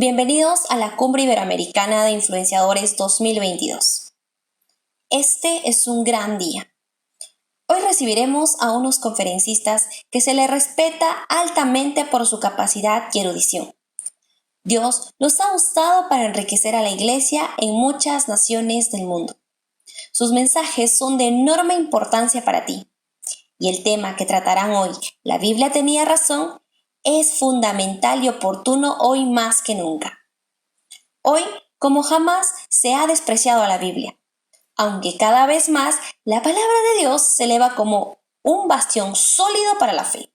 Bienvenidos a la Cumbre Iberoamericana de Influenciadores 2022. Este es un gran día. Hoy recibiremos a unos conferencistas que se les respeta altamente por su capacidad y erudición. Dios los ha usado para enriquecer a la Iglesia en muchas naciones del mundo. Sus mensajes son de enorme importancia para ti. Y el tema que tratarán hoy, ¿la Biblia tenía razón?, es fundamental y oportuno hoy más que nunca. Hoy, como jamás, se ha despreciado a la Biblia, aunque cada vez más la palabra de Dios se eleva como un bastión sólido para la fe.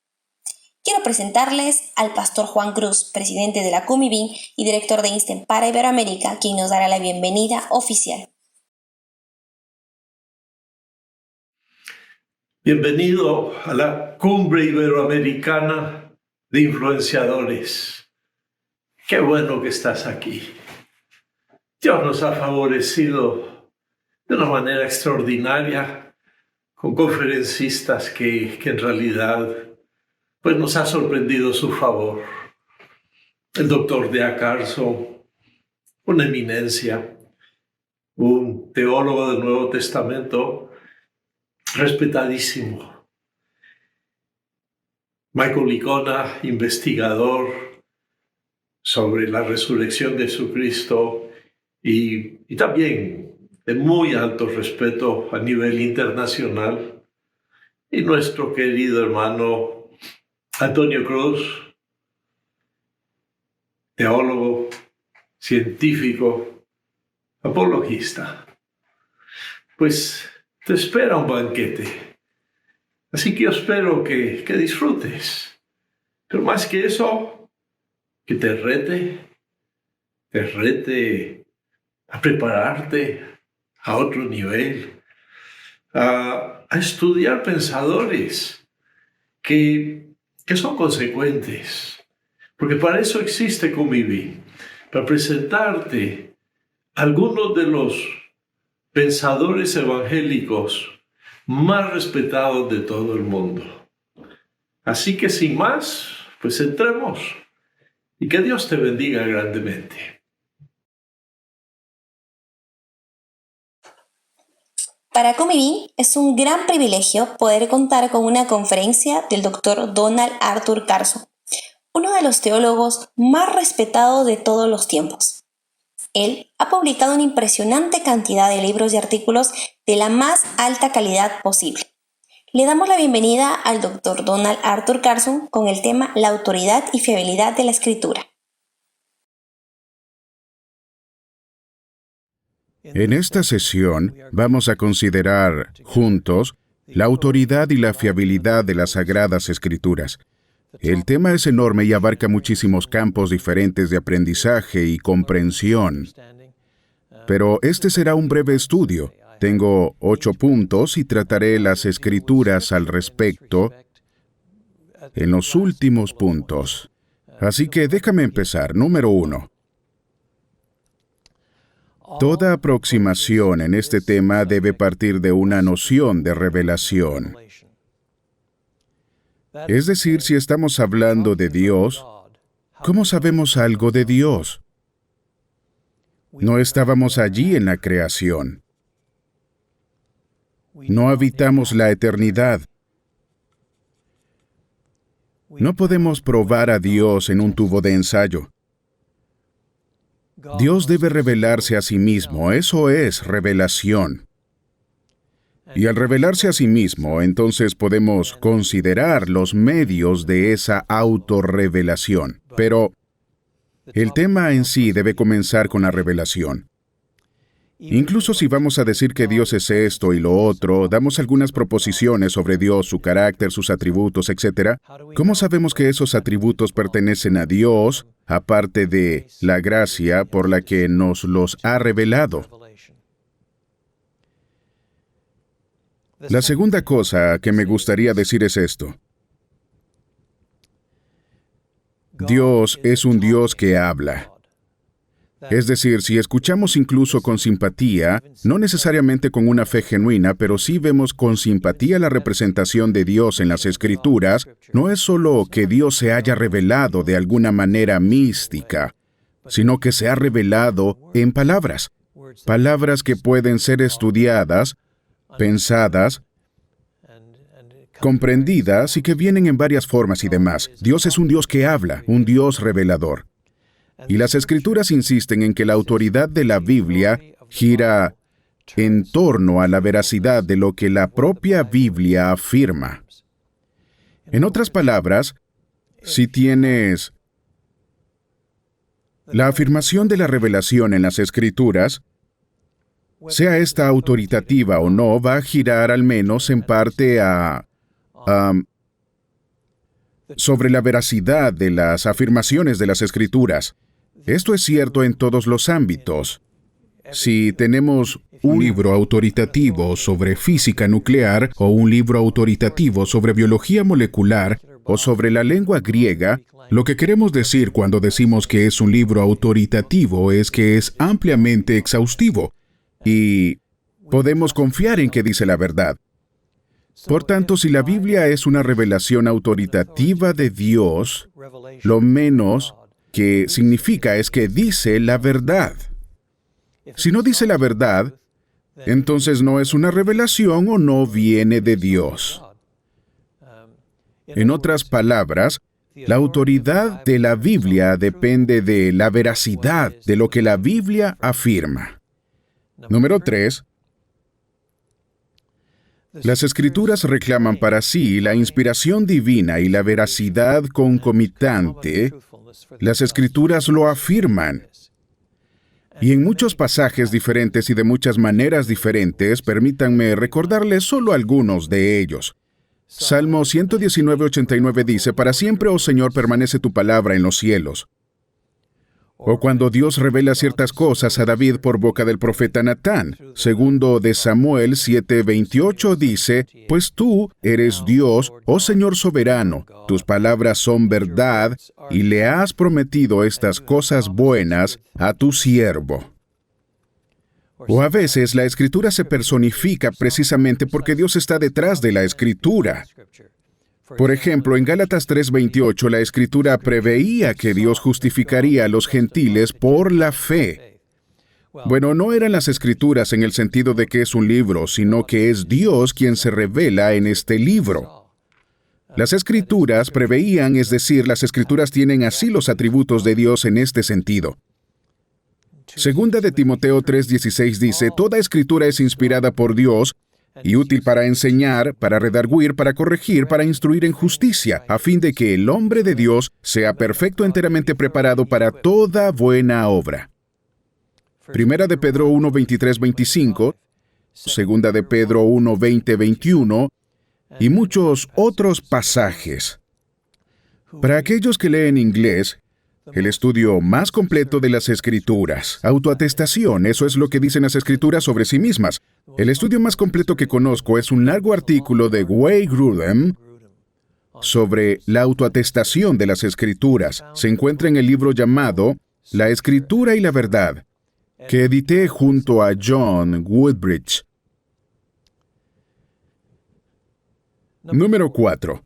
Quiero presentarles al pastor Juan Cruz, presidente de la CUMIBIN y director de INSTEM para Iberoamérica, quien nos dará la bienvenida oficial. Bienvenido a la Cumbre Iberoamericana de Influenciadores. Qué bueno que estás aquí. Dios nos ha favorecido de una manera extraordinaria con conferencistas que en realidad pues nos ha sorprendido su favor. El doctor D.A. Carson, una eminencia, un teólogo del Nuevo Testamento respetadísimo. Michael Licona, investigador sobre la resurrección de Jesucristo y también de muy alto respeto a nivel internacional. Y nuestro querido hermano Antonio Cruz, teólogo, científico, apologista. Pues te espera un banquete. Así que yo espero que disfrutes. Pero más que eso, que te rete a prepararte a otro nivel, a estudiar pensadores que son consecuentes. Porque para eso existe CUMIBIN, para presentarte algunos de los pensadores evangélicos más respetados de todo el mundo. Así que sin más, pues entremos y que Dios te bendiga grandemente. Para CUMIBIN es un gran privilegio poder contar con una conferencia del Dr. Donald Arthur Carson, uno de los teólogos más respetados de todos los tiempos. Él ha publicado una impresionante cantidad de libros y artículos de la más alta calidad posible. Le damos la bienvenida al Dr. Donald Arthur Carson con el tema La autoridad y fiabilidad de la Escritura. En esta sesión vamos a considerar juntos la autoridad y la fiabilidad de las Sagradas Escrituras. El tema es enorme y abarca muchísimos campos diferentes de aprendizaje y comprensión. Pero este será un breve estudio. Tengo 8 puntos y trataré las Escrituras al respecto en los últimos puntos. Así que déjame empezar. Número 1. Toda aproximación en este tema debe partir de una noción de revelación. Es decir, si estamos hablando de Dios, ¿cómo sabemos algo de Dios? No estábamos allí en la creación. No habitamos la eternidad. No podemos probar a Dios en un tubo de ensayo. Dios debe revelarse a sí mismo, eso es revelación. Y al revelarse a sí mismo, entonces podemos considerar los medios de esa autorrevelación. Pero el tema en sí debe comenzar con la revelación. Incluso si vamos a decir que Dios es esto y lo otro, damos algunas proposiciones sobre Dios, su carácter, sus atributos, etc. ¿Cómo sabemos que esos atributos pertenecen a Dios, aparte de la gracia por la que nos los ha revelado? La segunda cosa que me gustaría decir es esto. Dios es un Dios que habla. Es decir, si escuchamos incluso con simpatía, no necesariamente con una fe genuina, pero sí vemos con simpatía la representación de Dios en las Escrituras, no es solo que Dios se haya revelado de alguna manera mística, sino que se ha revelado en palabras. Palabras que pueden ser estudiadas, pensadas, comprendidas y que vienen en varias formas y demás. Dios es un Dios que habla, un Dios revelador. Y las Escrituras insisten en que la autoridad de la Biblia gira en torno a la veracidad de lo que la propia Biblia afirma. En otras palabras, si tienes la afirmación de la revelación en las Escrituras, sea esta autoritativa o no, va a girar al menos en parte sobre la veracidad de las afirmaciones de las Escrituras. Esto es cierto en todos los ámbitos. Si tenemos un libro autoritativo sobre física nuclear o un libro autoritativo sobre biología molecular o sobre la lengua griega, lo que queremos decir cuando decimos que es un libro autoritativo es que es ampliamente exhaustivo y podemos confiar en que dice la verdad. Por tanto, si la Biblia es una revelación autoritativa de Dios, lo menos que significa es que dice la verdad. Si no dice la verdad, entonces no es una revelación o no viene de Dios. En otras palabras, la autoridad de la Biblia depende de la veracidad de lo que la Biblia afirma. Número 3. Las Escrituras reclaman para sí la inspiración divina y la veracidad concomitante. Las Escrituras lo afirman. Y en muchos pasajes diferentes y de muchas maneras diferentes, permítanme recordarles solo algunos de ellos. Salmo 119:89 dice, «Para siempre, oh Señor, permanece tu palabra en los cielos». O cuando Dios revela ciertas cosas a David por boca del profeta Natán. Segundo de Samuel 7:28 dice, «Pues tú eres Dios, oh Señor soberano, tus palabras son verdad, y le has prometido estas cosas buenas a tu siervo». O a veces la Escritura se personifica precisamente porque Dios está detrás de la Escritura. Por ejemplo, en Gálatas 3:28, la Escritura preveía que Dios justificaría a los gentiles por la fe. Bueno, no eran las Escrituras en el sentido de que es un libro, sino que es Dios quien se revela en este libro. Las Escrituras preveían, es decir, las Escrituras tienen así los atributos de Dios en este sentido. Segunda de Timoteo 3:16 dice, «Toda Escritura es inspirada por Dios y útil para enseñar, para redarguir, para corregir, para instruir en justicia, a fin de que el hombre de Dios sea perfecto, enteramente preparado para toda buena obra». Primera de Pedro 1:23-25, Segunda de Pedro 1:20-21 y muchos otros pasajes. Para aquellos que leen inglés, el estudio más completo de las Escrituras. Autoatestación, eso es lo que dicen las Escrituras sobre sí mismas. El estudio más completo que conozco es un largo artículo de Wayne Grudem sobre la autoatestación de las Escrituras. Se encuentra en el libro llamado La Escritura y la Verdad, que edité junto a John Woodbridge. Número 4.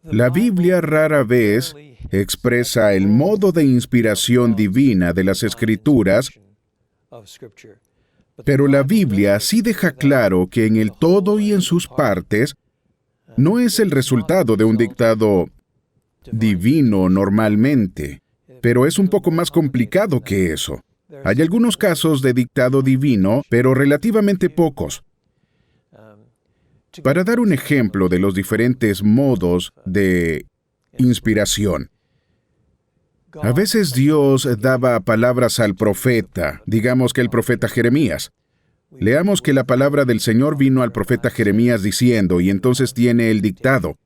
La Biblia rara vez expresa el modo de inspiración divina de las Escrituras, pero la Biblia sí deja claro que en el todo y en sus partes no es el resultado de un dictado divino normalmente, pero es un poco más complicado que eso. Hay algunos casos de dictado divino, pero relativamente pocos. Para dar un ejemplo de los diferentes modos de inspiración, a veces Dios daba palabras al profeta, digamos que el profeta Jeremías. Leamos que la palabra del Señor vino al profeta Jeremías diciendo, y entonces tiene el dictado.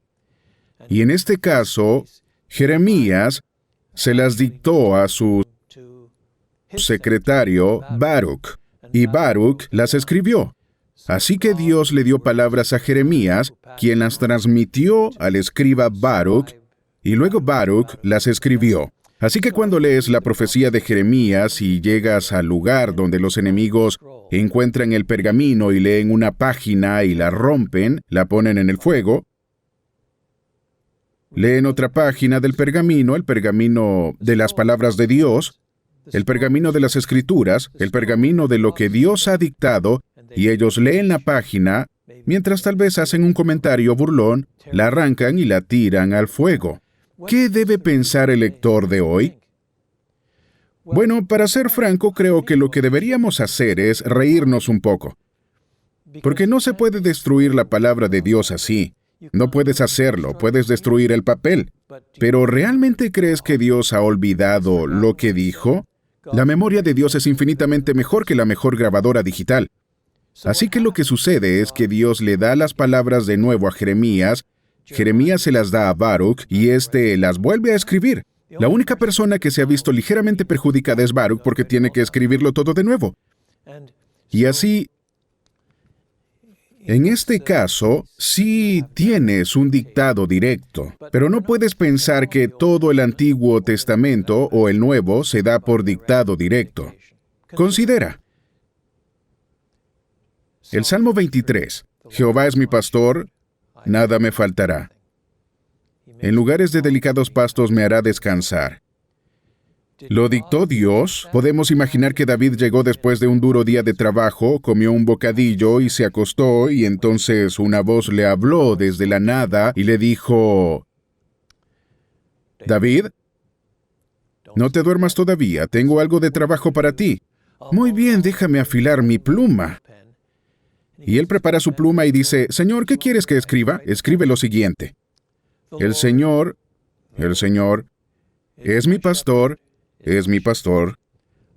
Y en este caso, Jeremías se las dictó a su secretario Baruch, y Baruch las escribió. Así que Dios le dio palabras a Jeremías, quien las transmitió al escriba Baruch, y luego Baruch las escribió. Así que cuando lees la profecía de Jeremías y llegas al lugar donde los enemigos encuentran el pergamino y leen una página y la rompen, la ponen en el fuego, leen otra página del pergamino, el pergamino de las palabras de Dios, el pergamino de las Escrituras, el pergamino de lo que Dios ha dictado, y ellos leen la página, mientras tal vez hacen un comentario burlón, la arrancan y la tiran al fuego. ¿Qué debe pensar el lector de hoy? Bueno, para ser franco, creo que lo que deberíamos hacer es reírnos un poco. Porque no se puede destruir la palabra de Dios así. No puedes hacerlo, puedes destruir el papel. Pero ¿realmente crees que Dios ha olvidado lo que dijo? La memoria de Dios es infinitamente mejor que la mejor grabadora digital. Así que lo que sucede es que Dios le da las palabras de nuevo a Jeremías, Jeremías se las da a Baruch y éste las vuelve a escribir. La única persona que se ha visto ligeramente perjudicada es Baruch porque tiene que escribirlo todo de nuevo. Y así, en este caso, sí tienes un dictado directo, pero no puedes pensar que todo el Antiguo Testamento o el Nuevo se da por dictado directo. Considera. El Salmo 23. Jehová es mi pastor, nada me faltará. En lugares de delicados pastos me hará descansar. ¿Lo dictó Dios? Podemos imaginar que David llegó después de un duro día de trabajo, comió un bocadillo y se acostó, y entonces una voz le habló desde la nada y le dijo: David, no te duermas todavía, tengo algo de trabajo para ti. Muy bien, déjame afilar mi pluma. Y él prepara su pluma y dice: Señor, ¿qué quieres que escriba? Escribe lo siguiente. El Señor, es mi pastor,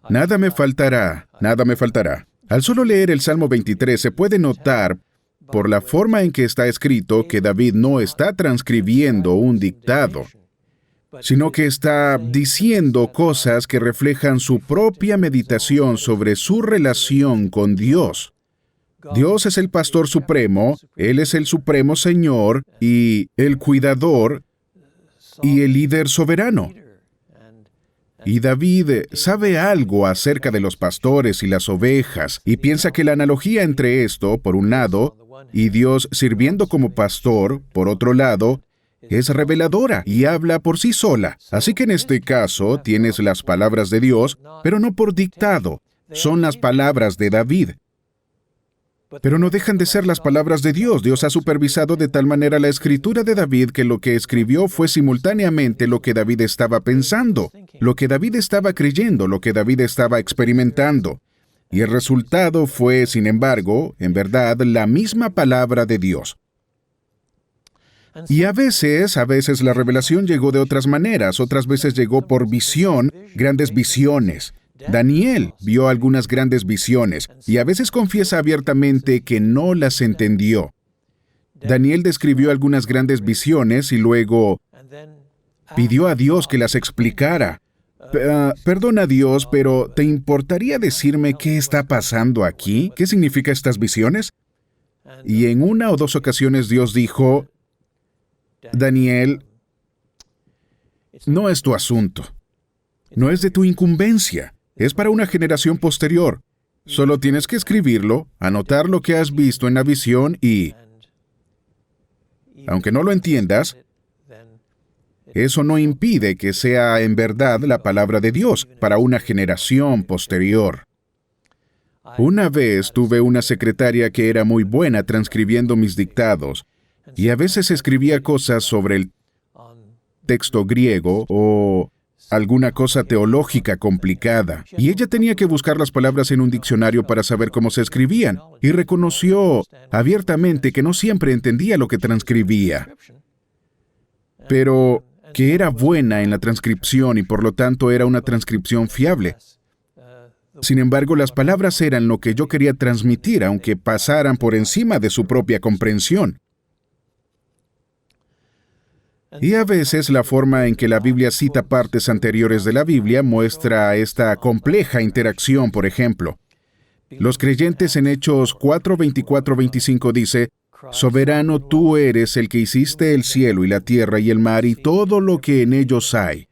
nada me faltará, nada me faltará. Al solo leer el Salmo 23 se puede notar, por la forma en que está escrito, que David no está transcribiendo un dictado, sino que está diciendo cosas que reflejan su propia meditación sobre su relación con Dios. Dios es el pastor supremo, Él es el supremo Señor y el cuidador y el líder soberano. Y David sabe algo acerca de los pastores y las ovejas y piensa que la analogía entre esto, por un lado, y Dios sirviendo como pastor, por otro lado, es reveladora y habla por sí sola. Así que en este caso tienes las palabras de Dios, pero no por dictado, son las palabras de David. Pero no dejan de ser las palabras de Dios. Dios ha supervisado de tal manera la escritura de David que lo que escribió fue simultáneamente lo que David estaba pensando, lo que David estaba creyendo, lo que David estaba experimentando. Y el resultado fue, sin embargo, en verdad, la misma palabra de Dios. Y a veces la revelación llegó de otras maneras, otras veces llegó por visión, grandes visiones. Daniel vio algunas grandes visiones y a veces confiesa abiertamente que no las entendió. Daniel describió algunas grandes visiones y luego pidió a Dios que las explicara. Perdona Dios, pero ¿te importaría decirme qué está pasando aquí? ¿Qué significan estas visiones? Y en una o dos ocasiones Dios dijo: Daniel, no es tu asunto, no es de tu incumbencia. Es para una generación posterior. Solo tienes que escribirlo, anotar lo que has visto en la visión y, aunque no lo entiendas, eso no impide que sea en verdad la palabra de Dios para una generación posterior. Una vez tuve una secretaria que era muy buena transcribiendo mis dictados y a veces escribía cosas sobre el texto griego o alguna cosa teológica complicada, y ella tenía que buscar las palabras en un diccionario para saber cómo se escribían, y reconoció abiertamente que no siempre entendía lo que transcribía, pero que era buena en la transcripción y por lo tanto era una transcripción fiable. Sin embargo, las palabras eran lo que yo quería transmitir, aunque pasaran por encima de su propia comprensión. Y a veces la forma en que la Biblia cita partes anteriores de la Biblia muestra esta compleja interacción. Por ejemplo, los creyentes en Hechos 4, 24, 25 dice: Soberano tú eres el que hiciste el cielo y la tierra y el mar y todo lo que en ellos hay,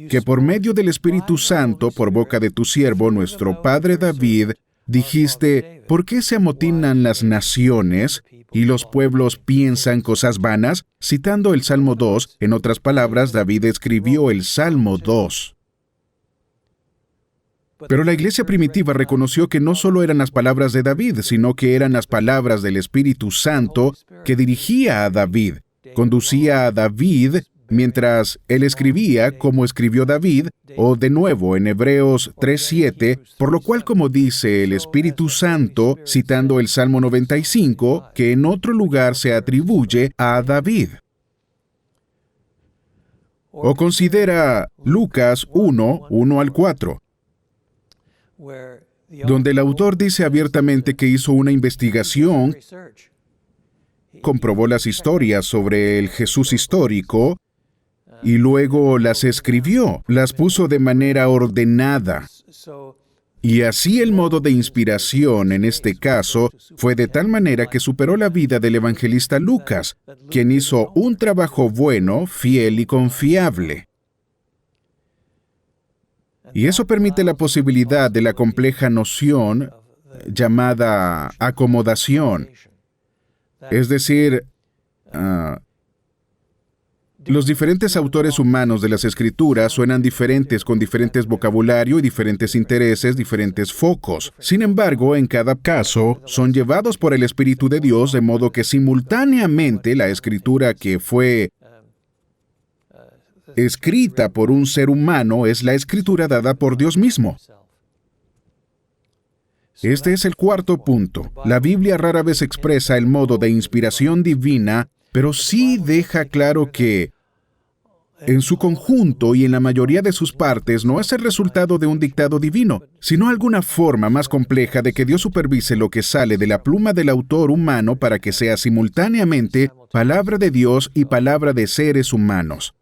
que por medio del Espíritu Santo, por boca de tu siervo, nuestro padre David, Dijiste, ¿por qué se amotinan las naciones y los pueblos piensan cosas vanas? Citando el Salmo 2, en otras palabras, David escribió el Salmo 2. Pero la iglesia primitiva reconoció que no solo eran las palabras de David, sino que eran las palabras del Espíritu Santo que dirigía a David, conducía a David mientras él escribía como escribió David, o de nuevo en Hebreos 3:7, por lo cual, como dice el Espíritu Santo, citando el Salmo 95, que en otro lugar se atribuye a David. O considera Lucas 1 al 4, donde el autor dice abiertamente que hizo una investigación, comprobó las historias sobre el Jesús histórico y luego las escribió, las puso de manera ordenada. Y así el modo de inspiración en este caso fue de tal manera que superó la vida del evangelista Lucas, quien hizo un trabajo bueno, fiel y confiable. Y eso permite la posibilidad de la compleja noción llamada acomodación. Es decir, los diferentes autores humanos de las Escrituras suenan diferentes con diferentes vocabulario y diferentes intereses, diferentes focos. Sin embargo, en cada caso, son llevados por el Espíritu de Dios de modo que simultáneamente la Escritura que fue escrita por un ser humano es la Escritura dada por Dios mismo. Este es el cuarto punto. La Biblia rara vez expresa el modo de inspiración divina, pero sí deja claro que, en su conjunto y en la mayoría de sus partes, no es el resultado de un dictado divino, sino alguna forma más compleja de que Dios supervise lo que sale de la pluma del autor humano para que sea simultáneamente palabra de Dios y palabra de seres humanos.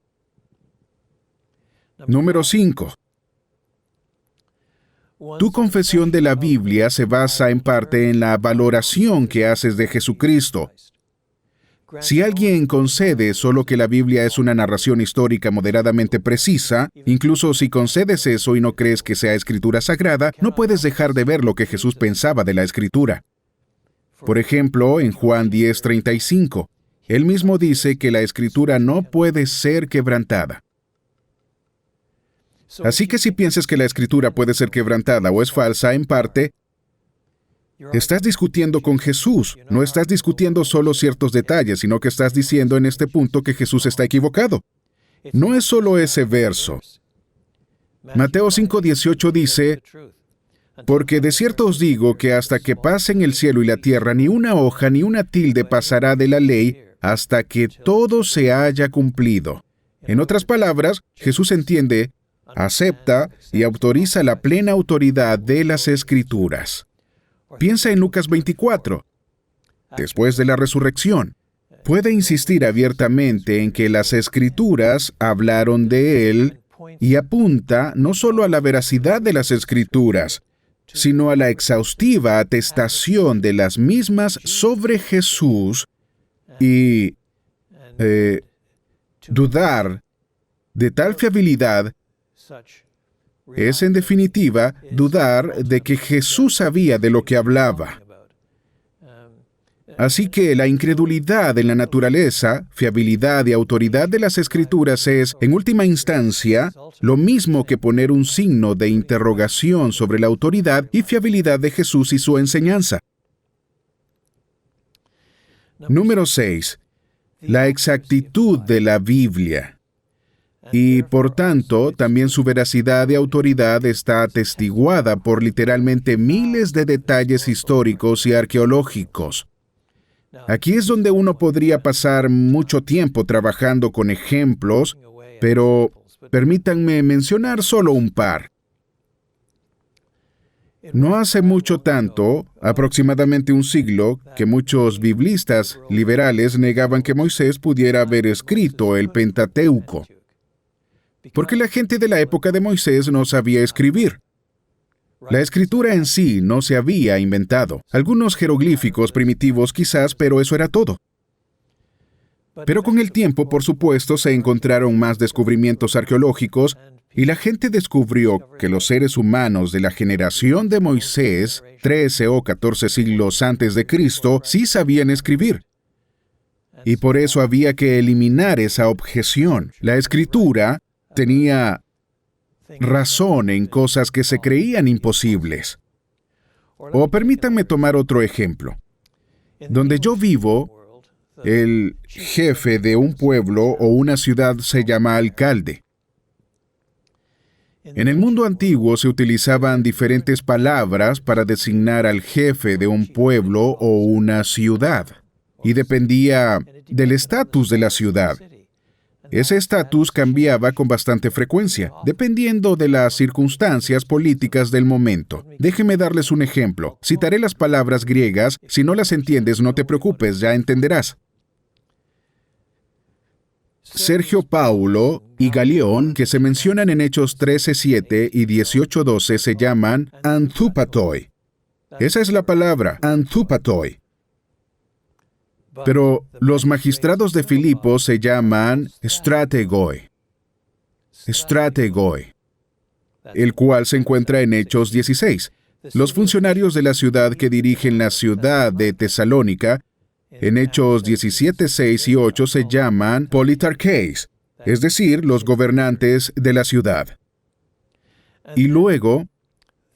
Número 5. Tu confesión de la Biblia se basa en parte en la valoración que haces de Jesucristo. Si alguien concede solo que la Biblia es una narración histórica moderadamente precisa, incluso si concedes eso y no crees que sea escritura sagrada, no puedes dejar de ver lo que Jesús pensaba de la escritura. Por ejemplo, en Juan 10:35, él mismo dice que la escritura no puede ser quebrantada. Así que si piensas que la escritura puede ser quebrantada o es falsa, en parte, estás discutiendo con Jesús. No estás discutiendo solo ciertos detalles, sino que estás diciendo en este punto que Jesús está equivocado. No es solo ese verso. Mateo 5:18 dice, porque de cierto os digo que hasta que pasen el cielo y la tierra, ni una hoja ni una tilde pasará de la ley hasta que todo se haya cumplido. En otras palabras, Jesús entiende, acepta y autoriza la plena autoridad de las Escrituras. Piensa en Lucas 24. Después de la resurrección, puede insistir abiertamente en que las Escrituras hablaron de él y apunta no solo a la veracidad de las Escrituras, sino a la exhaustiva atestación de las mismas sobre Jesús y dudar de tal fiabilidad es, en definitiva, dudar de que Jesús sabía de lo que hablaba. Así que la incredulidad en la naturaleza, fiabilidad y autoridad de las Escrituras es, en última instancia, lo mismo que poner un signo de interrogación sobre la autoridad y fiabilidad de Jesús y su enseñanza. Número 6. La exactitud de la Biblia. Y, por tanto, también su veracidad y autoridad está atestiguada por literalmente miles de detalles históricos y arqueológicos. Aquí es donde uno podría pasar mucho tiempo trabajando con ejemplos, pero permítanme mencionar solo un par. No hace mucho tanto, aproximadamente un siglo, que muchos biblistas liberales negaban que Moisés pudiera haber escrito el Pentateuco, porque la gente de la época de Moisés no sabía escribir. La escritura en sí no se había inventado. Algunos jeroglíficos primitivos quizás, pero eso era todo. Pero con el tiempo, por supuesto, se encontraron más descubrimientos arqueológicos y la gente descubrió que los seres humanos de la generación de Moisés, 13 o 14 siglos antes de Cristo, sí sabían escribir. Y por eso había que eliminar esa objeción. La escritura tenía razón en cosas que se creían imposibles. O permítanme tomar otro ejemplo. Donde yo vivo, el jefe de un pueblo o una ciudad se llama alcalde. En el mundo antiguo se utilizaban diferentes palabras para designar al jefe de un pueblo o una ciudad, y dependía del estatus de la ciudad. Ese estatus cambiaba con bastante frecuencia, dependiendo de las circunstancias políticas del momento. Déjeme darles un ejemplo. Citaré las palabras griegas. Si no las entiendes, no te preocupes, ya entenderás. Sergio Paulo y Galión, que se mencionan en Hechos 13:7 y 18:12, se llaman anthupatoi. Esa es la palabra, anthupatoi. Pero los magistrados de Filipo se llaman strategoi, el cual se encuentra en Hechos 16. Los funcionarios de la ciudad que dirigen la ciudad de Tesalónica, en Hechos 17, 6 y 8 se llaman politarkeis, es decir, los gobernantes de la ciudad. Y luego,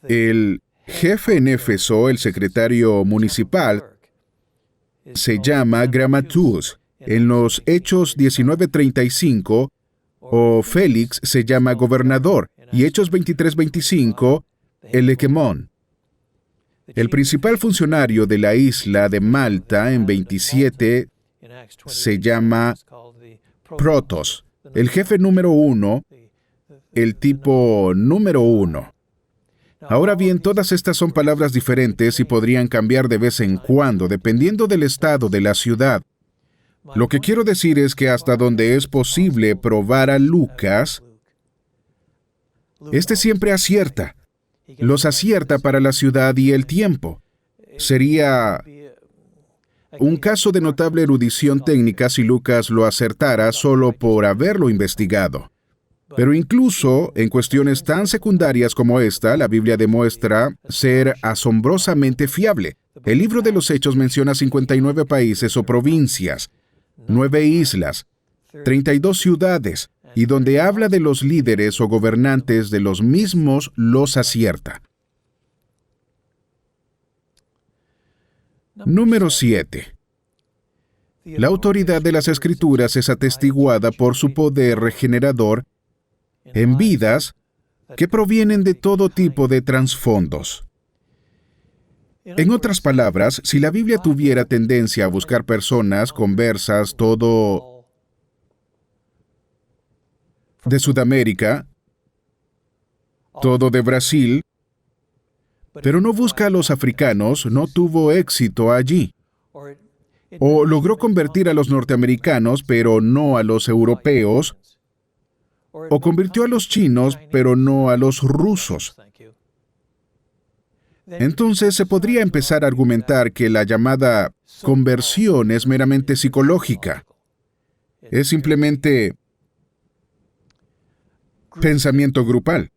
el jefe en Éfeso, el secretario municipal, se llama grammatus. En los Hechos 19:35, o Félix se llama gobernador, y Hechos 23:25, elekemón. El principal funcionario de la isla de Malta, en 27, se llama protos. El jefe número 1, el tipo número 1. Ahora bien, todas estas son palabras diferentes y podrían cambiar de vez en cuando, dependiendo del estado de la ciudad. Lo que quiero decir es que hasta donde es posible probar a Lucas, este siempre acierta. Los acierta para la ciudad y el tiempo. Sería un caso de notable erudición técnica si Lucas lo acertara solo por haberlo investigado. Pero incluso en cuestiones tan secundarias como esta, la Biblia demuestra ser asombrosamente fiable. El libro de los Hechos menciona 59 países o provincias, 9 islas, 32 ciudades, y donde habla de los líderes o gobernantes de los mismos los acierta. Número 7. La autoridad de las Escrituras es atestiguada por su poder regenerador en vidas que provienen de todo tipo de trasfondos. En otras palabras, si la Biblia tuviera tendencia a buscar personas conversas todo de Sudamérica, todo de Brasil, pero no busca a los africanos, no tuvo éxito allí. O logró convertir a los norteamericanos, pero no a los europeos, o convirtió a los chinos, pero no a los rusos. Entonces se podría empezar a argumentar que la llamada conversión es meramente psicológica. Es simplemente pensamiento grupal.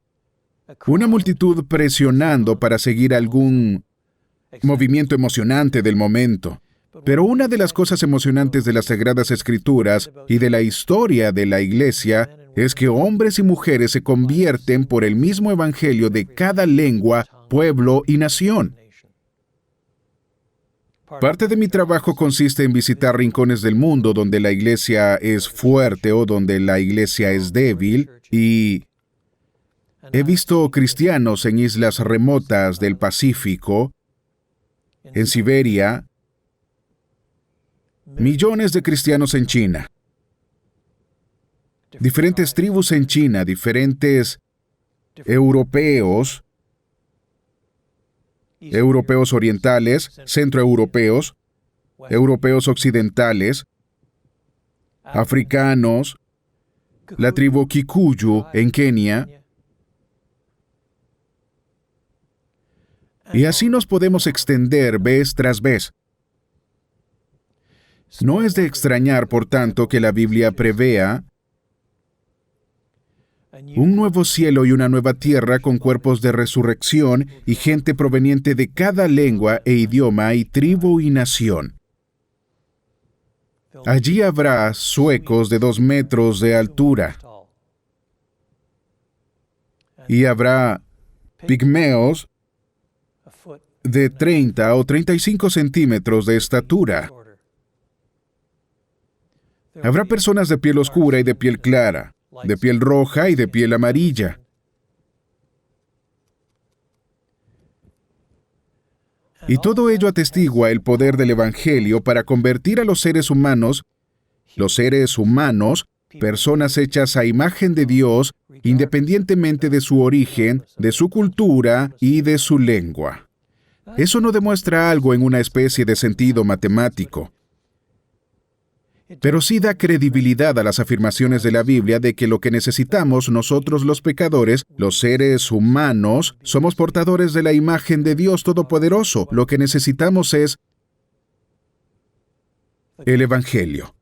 Una multitud presionando para seguir algún movimiento emocionante del momento. Pero una de las cosas emocionantes de las Sagradas Escrituras y de la historia de la Iglesia es que hombres y mujeres se convierten por el mismo evangelio de cada lengua, pueblo y nación. Parte de mi trabajo consiste en visitar rincones del mundo donde la Iglesia es fuerte o donde la Iglesia es débil, y he visto cristianos en islas remotas del Pacífico, en Siberia, millones de cristianos en China, diferentes tribus en China, diferentes europeos orientales, centroeuropeos, europeos occidentales, africanos, la tribu Kikuyu en Kenia. Y así nos podemos extender vez tras vez. No es de extrañar, por tanto, que la Biblia prevea un nuevo cielo y una nueva tierra con cuerpos de resurrección y gente proveniente de cada lengua e idioma y tribu y nación. Allí habrá suecos de 2 metros de altura y habrá pigmeos de 30 o 35 centímetros de estatura. Habrá personas de piel oscura y de piel clara, de piel roja y de piel amarilla. Y todo ello atestigua el poder del Evangelio para convertir a los seres humanos, personas hechas a imagen de Dios, independientemente de su origen, de su cultura y de su lengua. Eso no demuestra algo en una especie de sentido matemático, pero sí da credibilidad a las afirmaciones de la Biblia de que lo que necesitamos nosotros los pecadores, los seres humanos, somos portadores de la imagen de Dios Todopoderoso. Lo que necesitamos es el Evangelio,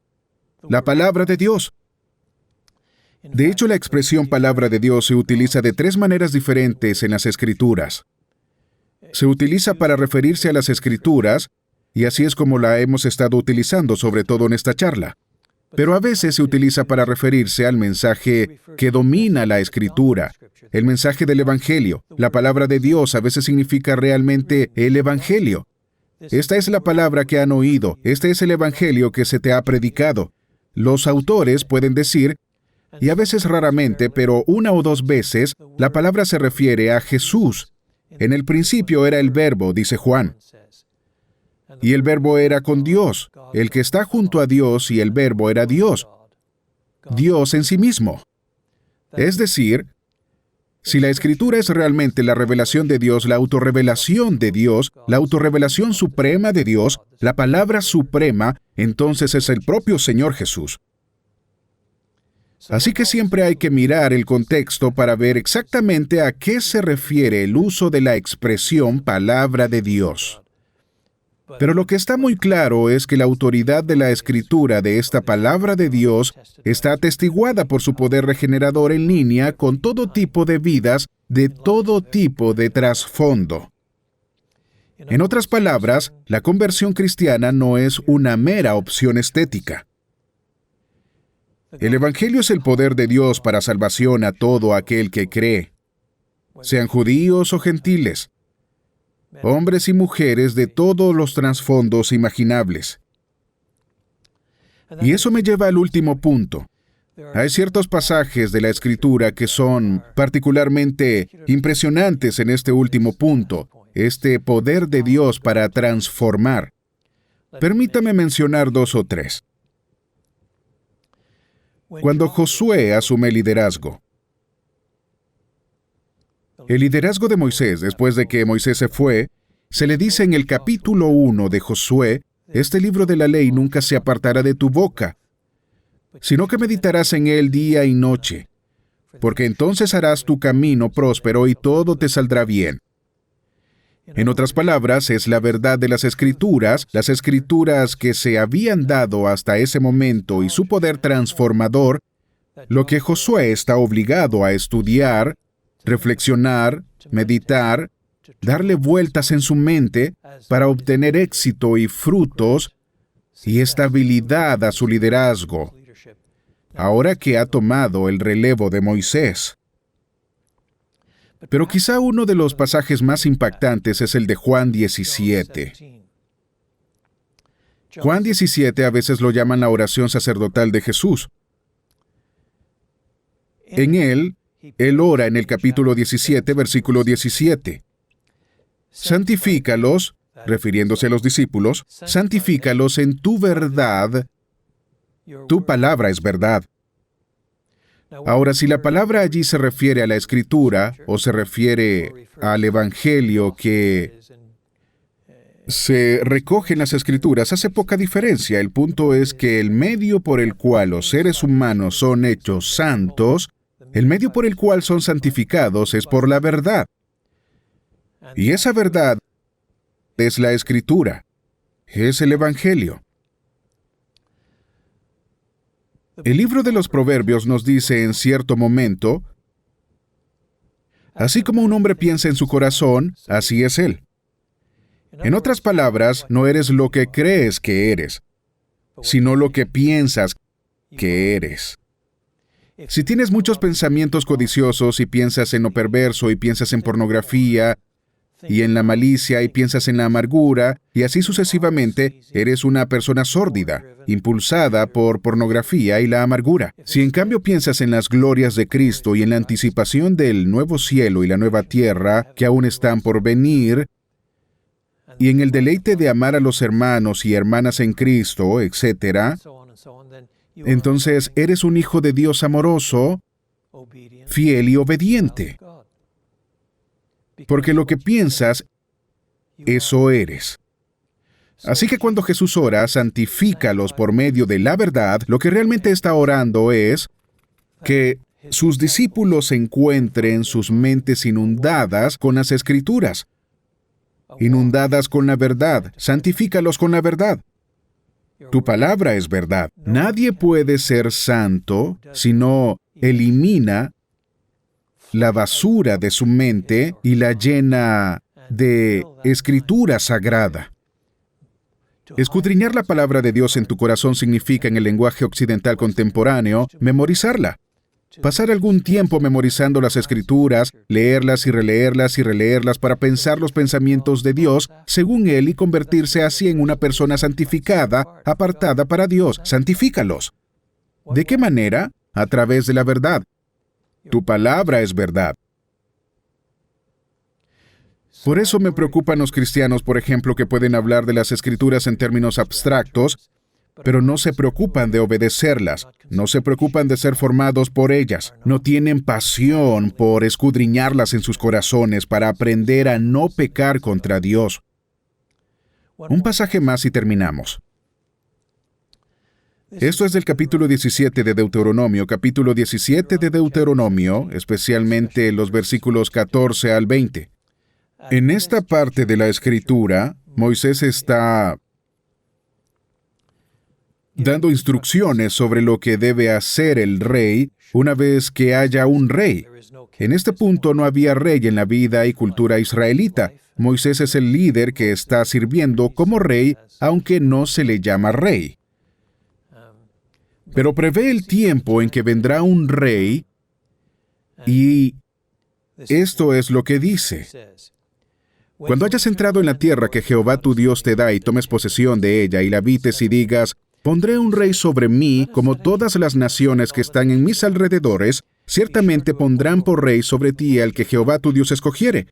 la palabra de Dios. De hecho, la expresión palabra de Dios se utiliza de 3 maneras diferentes en las Escrituras. Se utiliza para referirse a las Escrituras, y así es como la hemos estado utilizando, sobre todo en esta charla. Pero a veces se utiliza para referirse al mensaje que domina la Escritura, el mensaje del Evangelio. La palabra de Dios a veces significa realmente el Evangelio. Esta es la palabra que han oído, este es el Evangelio que se te ha predicado. Los autores pueden decir, y a veces raramente, pero 1 o 2 veces, la palabra se refiere a Jesús. En el principio era el Verbo, dice Juan. Y el Verbo era con Dios, el que está junto a Dios, y el Verbo era Dios, Dios en sí mismo. Es decir, si la Escritura es realmente la revelación de Dios, la autorrevelación de Dios, la autorrevelación suprema de Dios, la palabra suprema, entonces es el propio Señor Jesús. Así que siempre hay que mirar el contexto para ver exactamente a qué se refiere el uso de la expresión palabra de Dios. Pero lo que está muy claro es que la autoridad de la Escritura de esta palabra de Dios está atestiguada por su poder regenerador en línea con todo tipo de vidas, de todo tipo de trasfondo. En otras palabras, la conversión cristiana no es una mera opción estética. El Evangelio es el poder de Dios para salvación a todo aquel que cree, sean judíos o gentiles, hombres y mujeres de todos los trasfondos imaginables. Y eso me lleva al último punto. Hay ciertos pasajes de la Escritura que son particularmente impresionantes en este último punto, este poder de Dios para transformar. Permítame mencionar 2 o 3. Cuando Josué asume liderazgo. El liderazgo de Moisés, después de que Moisés se fue, se le dice en el capítulo 1 de Josué, este libro de la ley nunca se apartará de tu boca, sino que meditarás en él día y noche, porque entonces harás tu camino próspero y todo te saldrá bien. En otras palabras, es la verdad de las Escrituras que se habían dado hasta ese momento y su poder transformador, lo que Josué está obligado a estudiar, reflexionar, meditar, darle vueltas en su mente para obtener éxito y frutos y estabilidad a su liderazgo, ahora que ha tomado el relevo de Moisés. Pero quizá uno de los pasajes más impactantes es el de Juan 17. Juan 17 a veces lo llaman la oración sacerdotal de Jesús. En él ora en el capítulo 17, versículo 17. Santifícalos, refiriéndose a los discípulos, santifícalos en tu verdad, tu palabra es verdad. Ahora, si la palabra allí se refiere a la Escritura o se refiere al Evangelio que se recoge en las Escrituras, hace poca diferencia. El punto es que el medio por el cual los seres humanos son hechos santos, el medio por el cual son santificados es por la verdad. Y esa verdad es la Escritura, es el Evangelio. El libro de los Proverbios nos dice en cierto momento, así como un hombre piensa en su corazón, así es él. En otras palabras, no eres lo que crees que eres, sino lo que piensas que eres. Si tienes muchos pensamientos codiciosos y piensas en lo perverso y piensas en pornografía y en la malicia y piensas en la amargura y así sucesivamente, eres una persona sórdida, impulsada por pornografía y la amargura. Si en cambio piensas en las glorias de Cristo y en la anticipación del nuevo cielo y la nueva tierra que aún están por venir, y en el deleite de amar a los hermanos y hermanas en Cristo, etc., entonces eres un hijo de Dios amoroso, fiel y obediente. Porque lo que piensas, eso eres. Así que cuando Jesús ora, santifícalos por medio de la verdad, lo que realmente está orando es que sus discípulos encuentren sus mentes inundadas con las Escrituras, inundadas con la verdad. Santifícalos con la verdad. Tu palabra es verdad. Nadie puede ser santo si no elimina la basura de su mente y la llena de escritura sagrada. Escudriñar la palabra de Dios en tu corazón significa, en el lenguaje occidental contemporáneo, memorizarla. Pasar algún tiempo memorizando las Escrituras, leerlas y releerlas para pensar los pensamientos de Dios según Él y convertirse así en una persona santificada, apartada para Dios. Santifícalos. ¿De qué manera? A través de la verdad. Tu palabra es verdad. Por eso me preocupan los cristianos, por ejemplo, que pueden hablar de las Escrituras en términos abstractos, pero no se preocupan de obedecerlas, no se preocupan de ser formados por ellas, no tienen pasión por escudriñarlas en sus corazones para aprender a no pecar contra Dios. Un pasaje más y terminamos. Esto es del capítulo 17 de Deuteronomio, especialmente los versículos 14 al 20. En esta parte de la Escritura, Moisés está dando instrucciones sobre lo que debe hacer el rey una vez que haya un rey. En este punto no había rey en la vida y cultura israelita. Moisés es el líder que está sirviendo como rey, aunque no se le llama rey. Pero prevé el tiempo en que vendrá un rey y esto es lo que dice. Cuando hayas entrado en la tierra que Jehová tu Dios te da y tomes posesión de ella y la habites y digas, pondré un rey sobre mí como todas las naciones que están en mis alrededores, ciertamente pondrán por rey sobre ti al que Jehová tu Dios escogiere.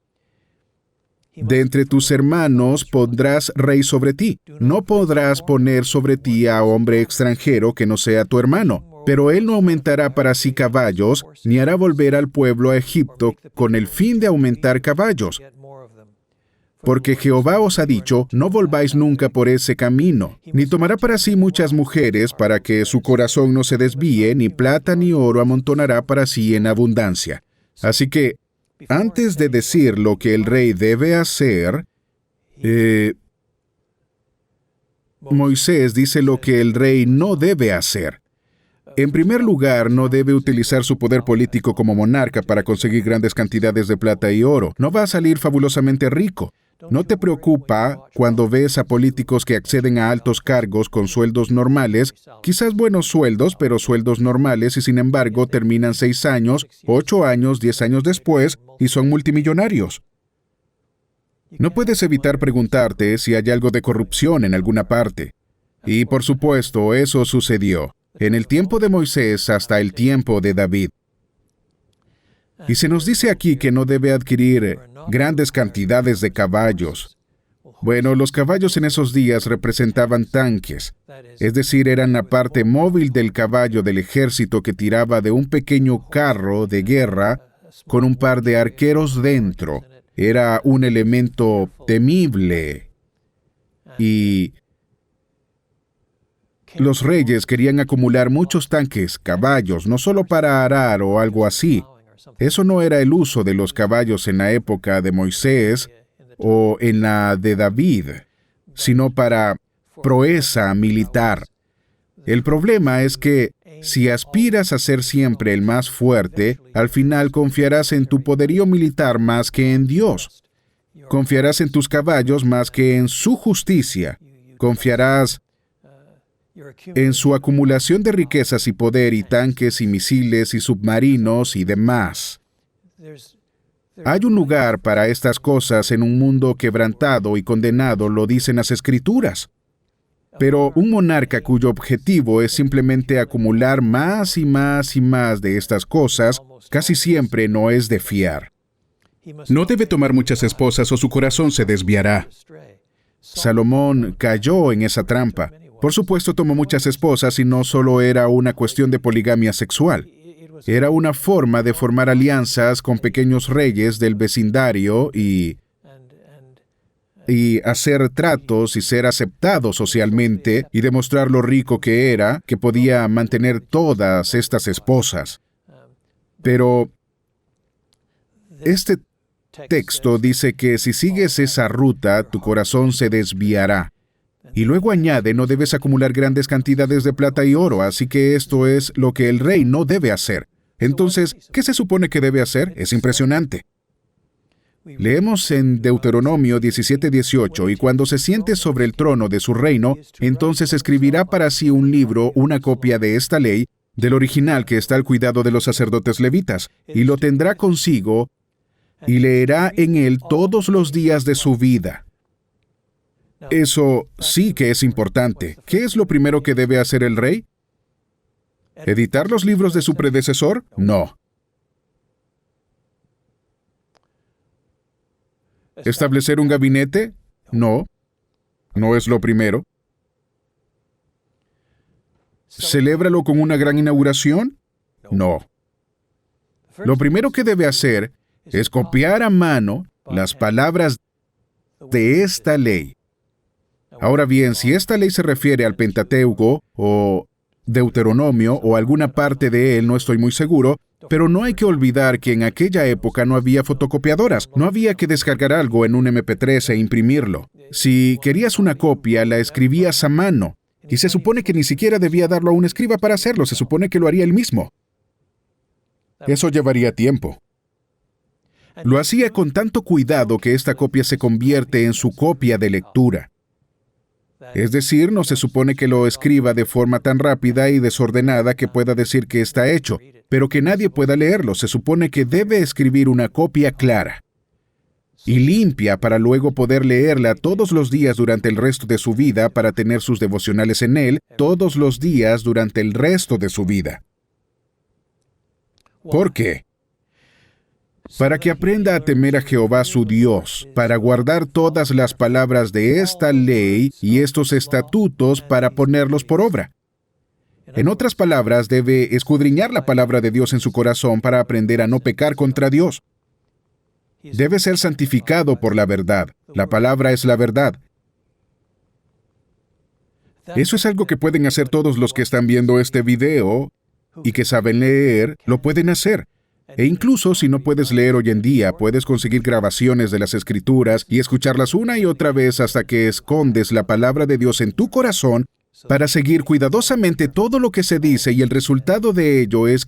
De entre tus hermanos pondrás rey sobre ti. No podrás poner sobre ti a hombre extranjero que no sea tu hermano, pero él no aumentará para sí caballos, ni hará volver al pueblo a Egipto con el fin de aumentar caballos. Porque Jehová os ha dicho, no volváis nunca por ese camino, ni tomará para sí muchas mujeres para que su corazón no se desvíe, ni plata ni oro amontonará para sí en abundancia. Así que, antes de decir lo que el rey debe hacer, Moisés dice lo que el rey no debe hacer. En primer lugar, no debe utilizar su poder político como monarca para conseguir grandes cantidades de plata y oro. No va a salir fabulosamente rico. ¿No te preocupa cuando ves a políticos que acceden a altos cargos con sueldos normales, quizás buenos sueldos, pero sueldos normales, y sin embargo terminan 6 años, 8 años, 10 años después y son multimillonarios? No puedes evitar preguntarte si hay algo de corrupción en alguna parte. Y por supuesto, eso sucedió en el tiempo de Moisés hasta el tiempo de David. Y se nos dice aquí que no debe adquirir grandes cantidades de caballos. Bueno, los caballos en esos días representaban tanques, es decir, eran la parte móvil del caballo del ejército que tiraba de un pequeño carro de guerra con un par de arqueros dentro. Era un elemento temible. Y los reyes querían acumular muchos tanques, caballos, no solo para arar o algo así. Eso no era el uso de los caballos en la época de Moisés o en la de David, sino para proeza militar. El problema es que Si aspiras a ser siempre el más fuerte, al final confiarás en tu poderío militar más que en Dios. Confiarás en tus caballos más que en su justicia. Confiarás en su acumulación de riquezas y poder y tanques y misiles y submarinos y demás. Hay un lugar para estas cosas en un mundo quebrantado y condenado, lo dicen las Escrituras. Pero un monarca cuyo objetivo es simplemente acumular más y más y más de estas cosas, casi siempre no es de fiar. No debe tomar muchas esposas o su corazón se desviará. Salomón cayó en esa trampa. Por supuesto, tomó muchas esposas y no solo era una cuestión de poligamia sexual. Era una forma de formar alianzas con pequeños reyes del vecindario y hacer tratos y ser aceptado socialmente y demostrar lo rico que era, que podía mantener todas estas esposas. Pero este texto dice que si sigues esa ruta, tu corazón se desviará. Y luego añade, no debes acumular grandes cantidades de plata y oro, así que esto es lo que el rey no debe hacer. Entonces, ¿qué se supone que debe hacer? Es impresionante. Leemos en Deuteronomio 17:18, y cuando se siente sobre el trono de su reino, entonces escribirá para sí un libro, una copia de esta ley, del original que está al cuidado de los sacerdotes levitas, y lo tendrá consigo, y leerá en él todos los días de su vida. Eso sí que es importante. ¿Qué es lo primero que debe hacer el rey? ¿Editar los libros de su predecesor? No. ¿Establecer un gabinete? No. No es lo primero. ¿Celébralo con una gran inauguración? No. Lo primero que debe hacer es copiar a mano las palabras de esta ley. Ahora bien, si esta ley se refiere al Pentateuco o Deuteronomio o alguna parte de él, no estoy muy seguro, pero no hay que olvidar que en aquella época no había fotocopiadoras, no había que descargar algo en un MP3 e imprimirlo. Si querías una copia, la escribías a mano, y se supone que ni siquiera debía darlo a un escriba para hacerlo, se supone que lo haría él mismo. Eso llevaría tiempo. Lo hacía con tanto cuidado que esta copia se convierte en su copia de lectura. Es decir, no se supone que lo escriba de forma tan rápida y desordenada que pueda decir que está hecho, pero que nadie pueda leerlo. Se supone que debe escribir una copia clara y limpia para luego poder leerla todos los días durante el resto de su vida, para tener sus devocionales en él todos los días durante el resto de su vida. ¿Por qué? Para que aprenda a temer a Jehová su Dios, para guardar todas las palabras de esta ley y estos estatutos para ponerlos por obra. En otras palabras, debe escudriñar la palabra de Dios en su corazón para aprender a no pecar contra Dios. Debe ser santificado por la verdad. La palabra es la verdad. Eso es algo que pueden hacer todos los que están viendo este video y que saben leer, lo pueden hacer. E incluso si no puedes leer hoy en día, puedes conseguir grabaciones de las Escrituras y escucharlas una y otra vez hasta que escondes la palabra de Dios en tu corazón para seguir cuidadosamente todo lo que se dice, y el resultado de ello es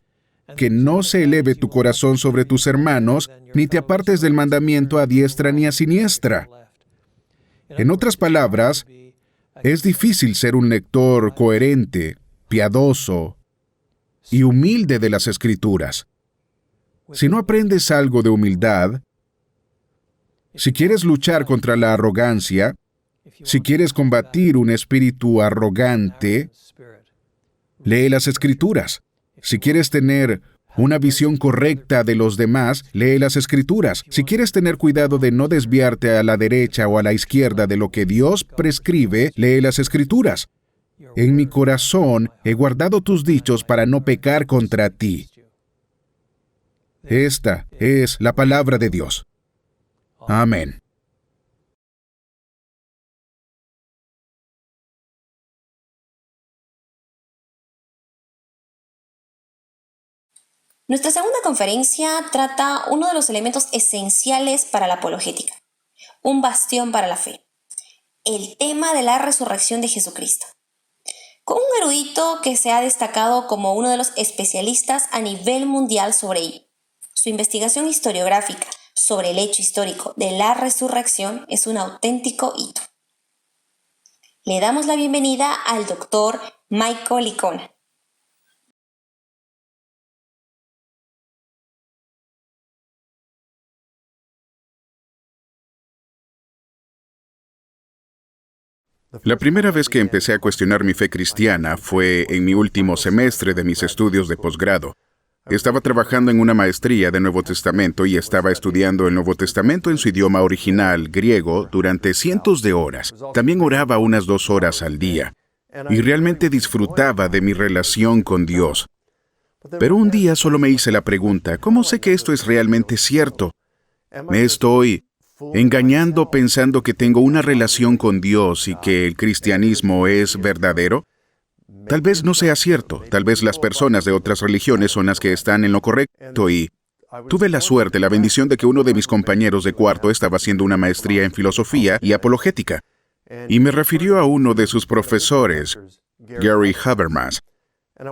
que no se eleve tu corazón sobre tus hermanos, ni te apartes del mandamiento a diestra ni a siniestra. En otras palabras, es difícil ser un lector coherente, piadoso y humilde de las Escrituras. Si no aprendes algo de humildad, si quieres luchar contra la arrogancia, si quieres combatir un espíritu arrogante, lee las Escrituras. Si quieres tener una visión correcta de los demás, lee las Escrituras. Si quieres tener cuidado de no desviarte a la derecha o a la izquierda de lo que Dios prescribe, lee las Escrituras. En mi corazón he guardado tus dichos para no pecar contra ti. Esta es la palabra de Dios. Amén. Nuestra segunda conferencia trata uno de los elementos esenciales para la apologética, un bastión para la fe, el tema de la resurrección de Jesucristo. con un erudito que se ha destacado como uno de los especialistas a nivel mundial sobre ello. Su investigación historiográfica sobre el hecho histórico de la resurrección es un auténtico hito. Le damos la bienvenida al doctor Michael Licona. La primera vez que empecé a cuestionar mi fe cristiana fue en mi último semestre de mis estudios de posgrado. Estaba trabajando en una maestría de Nuevo Testamento y estaba estudiando el Nuevo Testamento en su idioma original, griego, durante cientos de horas. También oraba unas 2 horas al día. Y realmente disfrutaba de mi relación con Dios. Pero un día solo me hice la pregunta, ¿cómo sé que esto es realmente cierto? ¿Me estoy engañando pensando que tengo una relación con Dios y que el cristianismo es verdadero? Tal vez no sea cierto, tal vez las personas de otras religiones son las que están en lo correcto y tuve la suerte, la bendición de que uno de mis compañeros de cuarto estaba haciendo una maestría en filosofía y apologética y me refirió a uno de sus profesores, Gary Habermas.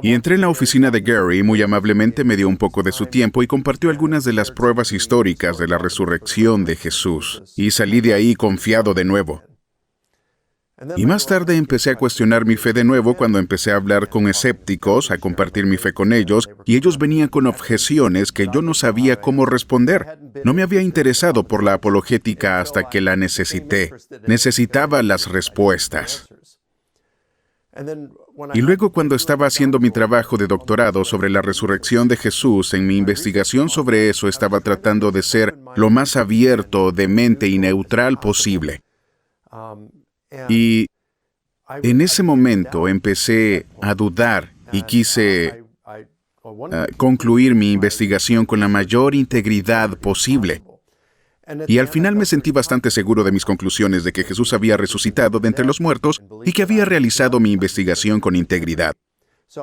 Y entré en la oficina de Gary y muy amablemente me dio un poco de su tiempo y compartió algunas de las pruebas históricas de la resurrección de Jesús. Y salí de ahí confiado de nuevo. Y más tarde empecé a cuestionar mi fe de nuevo cuando empecé a hablar con escépticos, a compartir mi fe con ellos, y ellos venían con objeciones que yo no sabía cómo responder. No me había interesado por la apologética hasta que la necesité. Necesitaba las respuestas. Y luego cuando estaba haciendo mi trabajo de doctorado sobre la resurrección de Jesús, en mi investigación sobre eso estaba tratando de ser lo más abierto de mente y neutral posible. Y en ese momento empecé a dudar y quise concluir mi investigación con la mayor integridad posible. Y al final me sentí bastante seguro de mis conclusiones de que Jesús había resucitado de entre los muertos y que había realizado mi investigación con integridad.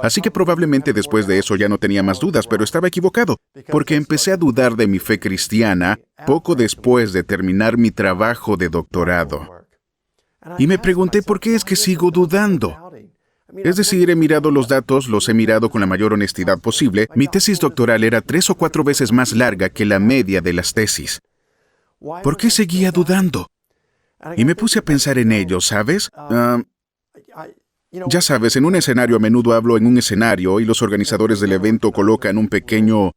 Así que probablemente después de eso ya no tenía más dudas, pero estaba equivocado, porque empecé a dudar de mi fe cristiana poco después de terminar mi trabajo de doctorado. Y me pregunté por qué es que sigo dudando. Es decir, he mirado los datos, los he mirado con la mayor honestidad posible. Mi tesis doctoral era 3 o 4 veces más larga que la media de las tesis. ¿Por qué seguía dudando? Y me puse a pensar en ello, ¿sabes? Ya sabes, en un escenario a menudo hablo en un escenario y los organizadores del evento colocan un pequeño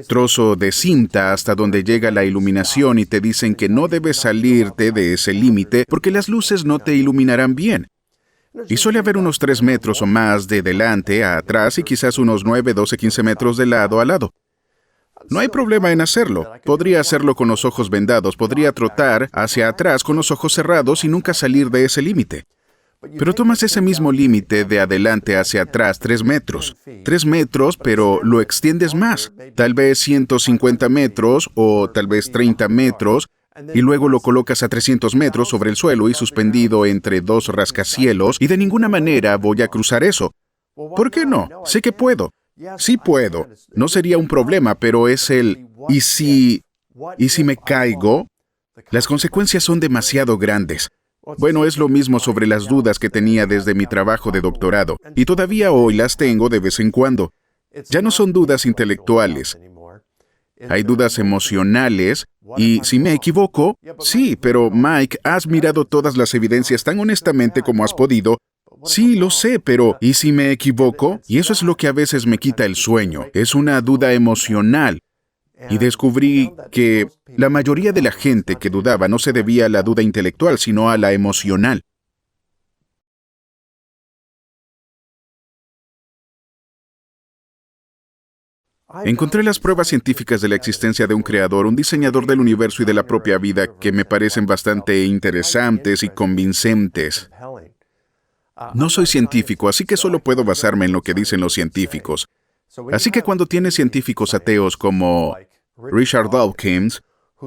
trozo de cinta hasta donde llega la iluminación y te dicen que no debes salirte de ese límite porque las luces no te iluminarán bien. Y suele haber unos 3 metros o más de delante a atrás y quizás unos 9, 12, 15 metros de lado a lado. No hay problema en hacerlo. Podría hacerlo con los ojos vendados, podría trotar hacia atrás con los ojos cerrados y nunca salir de ese límite. Pero tomas ese mismo límite de adelante hacia atrás, 3 metros. 3 metros, pero lo extiendes más. Tal vez 150 metros o tal vez 30 metros, y luego lo colocas a 300 metros sobre el suelo y suspendido entre 2 rascacielos, y de ninguna manera voy a cruzar eso. ¿Por qué no? Sé que puedo. Sí puedo. No sería un problema, pero es el ¿y si me caigo? Las consecuencias son demasiado grandes. Bueno, es lo mismo sobre las dudas que tenía desde mi trabajo de doctorado, y todavía hoy las tengo de vez en cuando. Ya no son dudas intelectuales. Hay dudas emocionales, y si me equivoco, sí, pero Mike, has mirado todas las evidencias tan honestamente como has podido. Sí, lo sé, pero ¿y si me equivoco? Y eso es lo que a veces me quita el sueño. Es una duda emocional. Y descubrí que la mayoría de la gente que dudaba no se debía a la duda intelectual, sino a la emocional. Encontré las pruebas científicas de la existencia de un creador, un diseñador del universo y de la propia vida que me parecen bastante interesantes y convincentes. No soy científico, así que solo puedo basarme en lo que dicen los científicos. Así que cuando tienes científicos ateos como Richard Dawkins,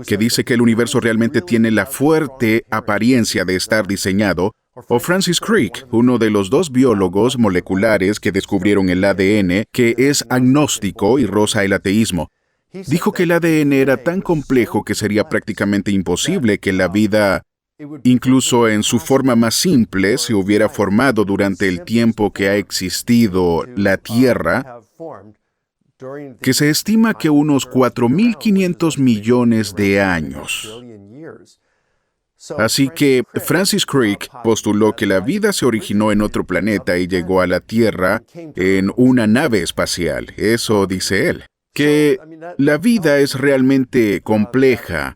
que dice que el universo realmente tiene la fuerte apariencia de estar diseñado, o Francis Crick, uno de los 2 biólogos moleculares que descubrieron el ADN, que es agnóstico y roza el ateísmo, dijo que el ADN era tan complejo que sería prácticamente imposible que la vida incluso en su forma más simple, se hubiera formado durante el tiempo que ha existido la Tierra, que se estima que unos 4.500 millones de años. Así que Francis Crick postuló que la vida se originó en otro planeta y llegó a la Tierra en una nave espacial. Eso dice él. Que la vida es realmente compleja,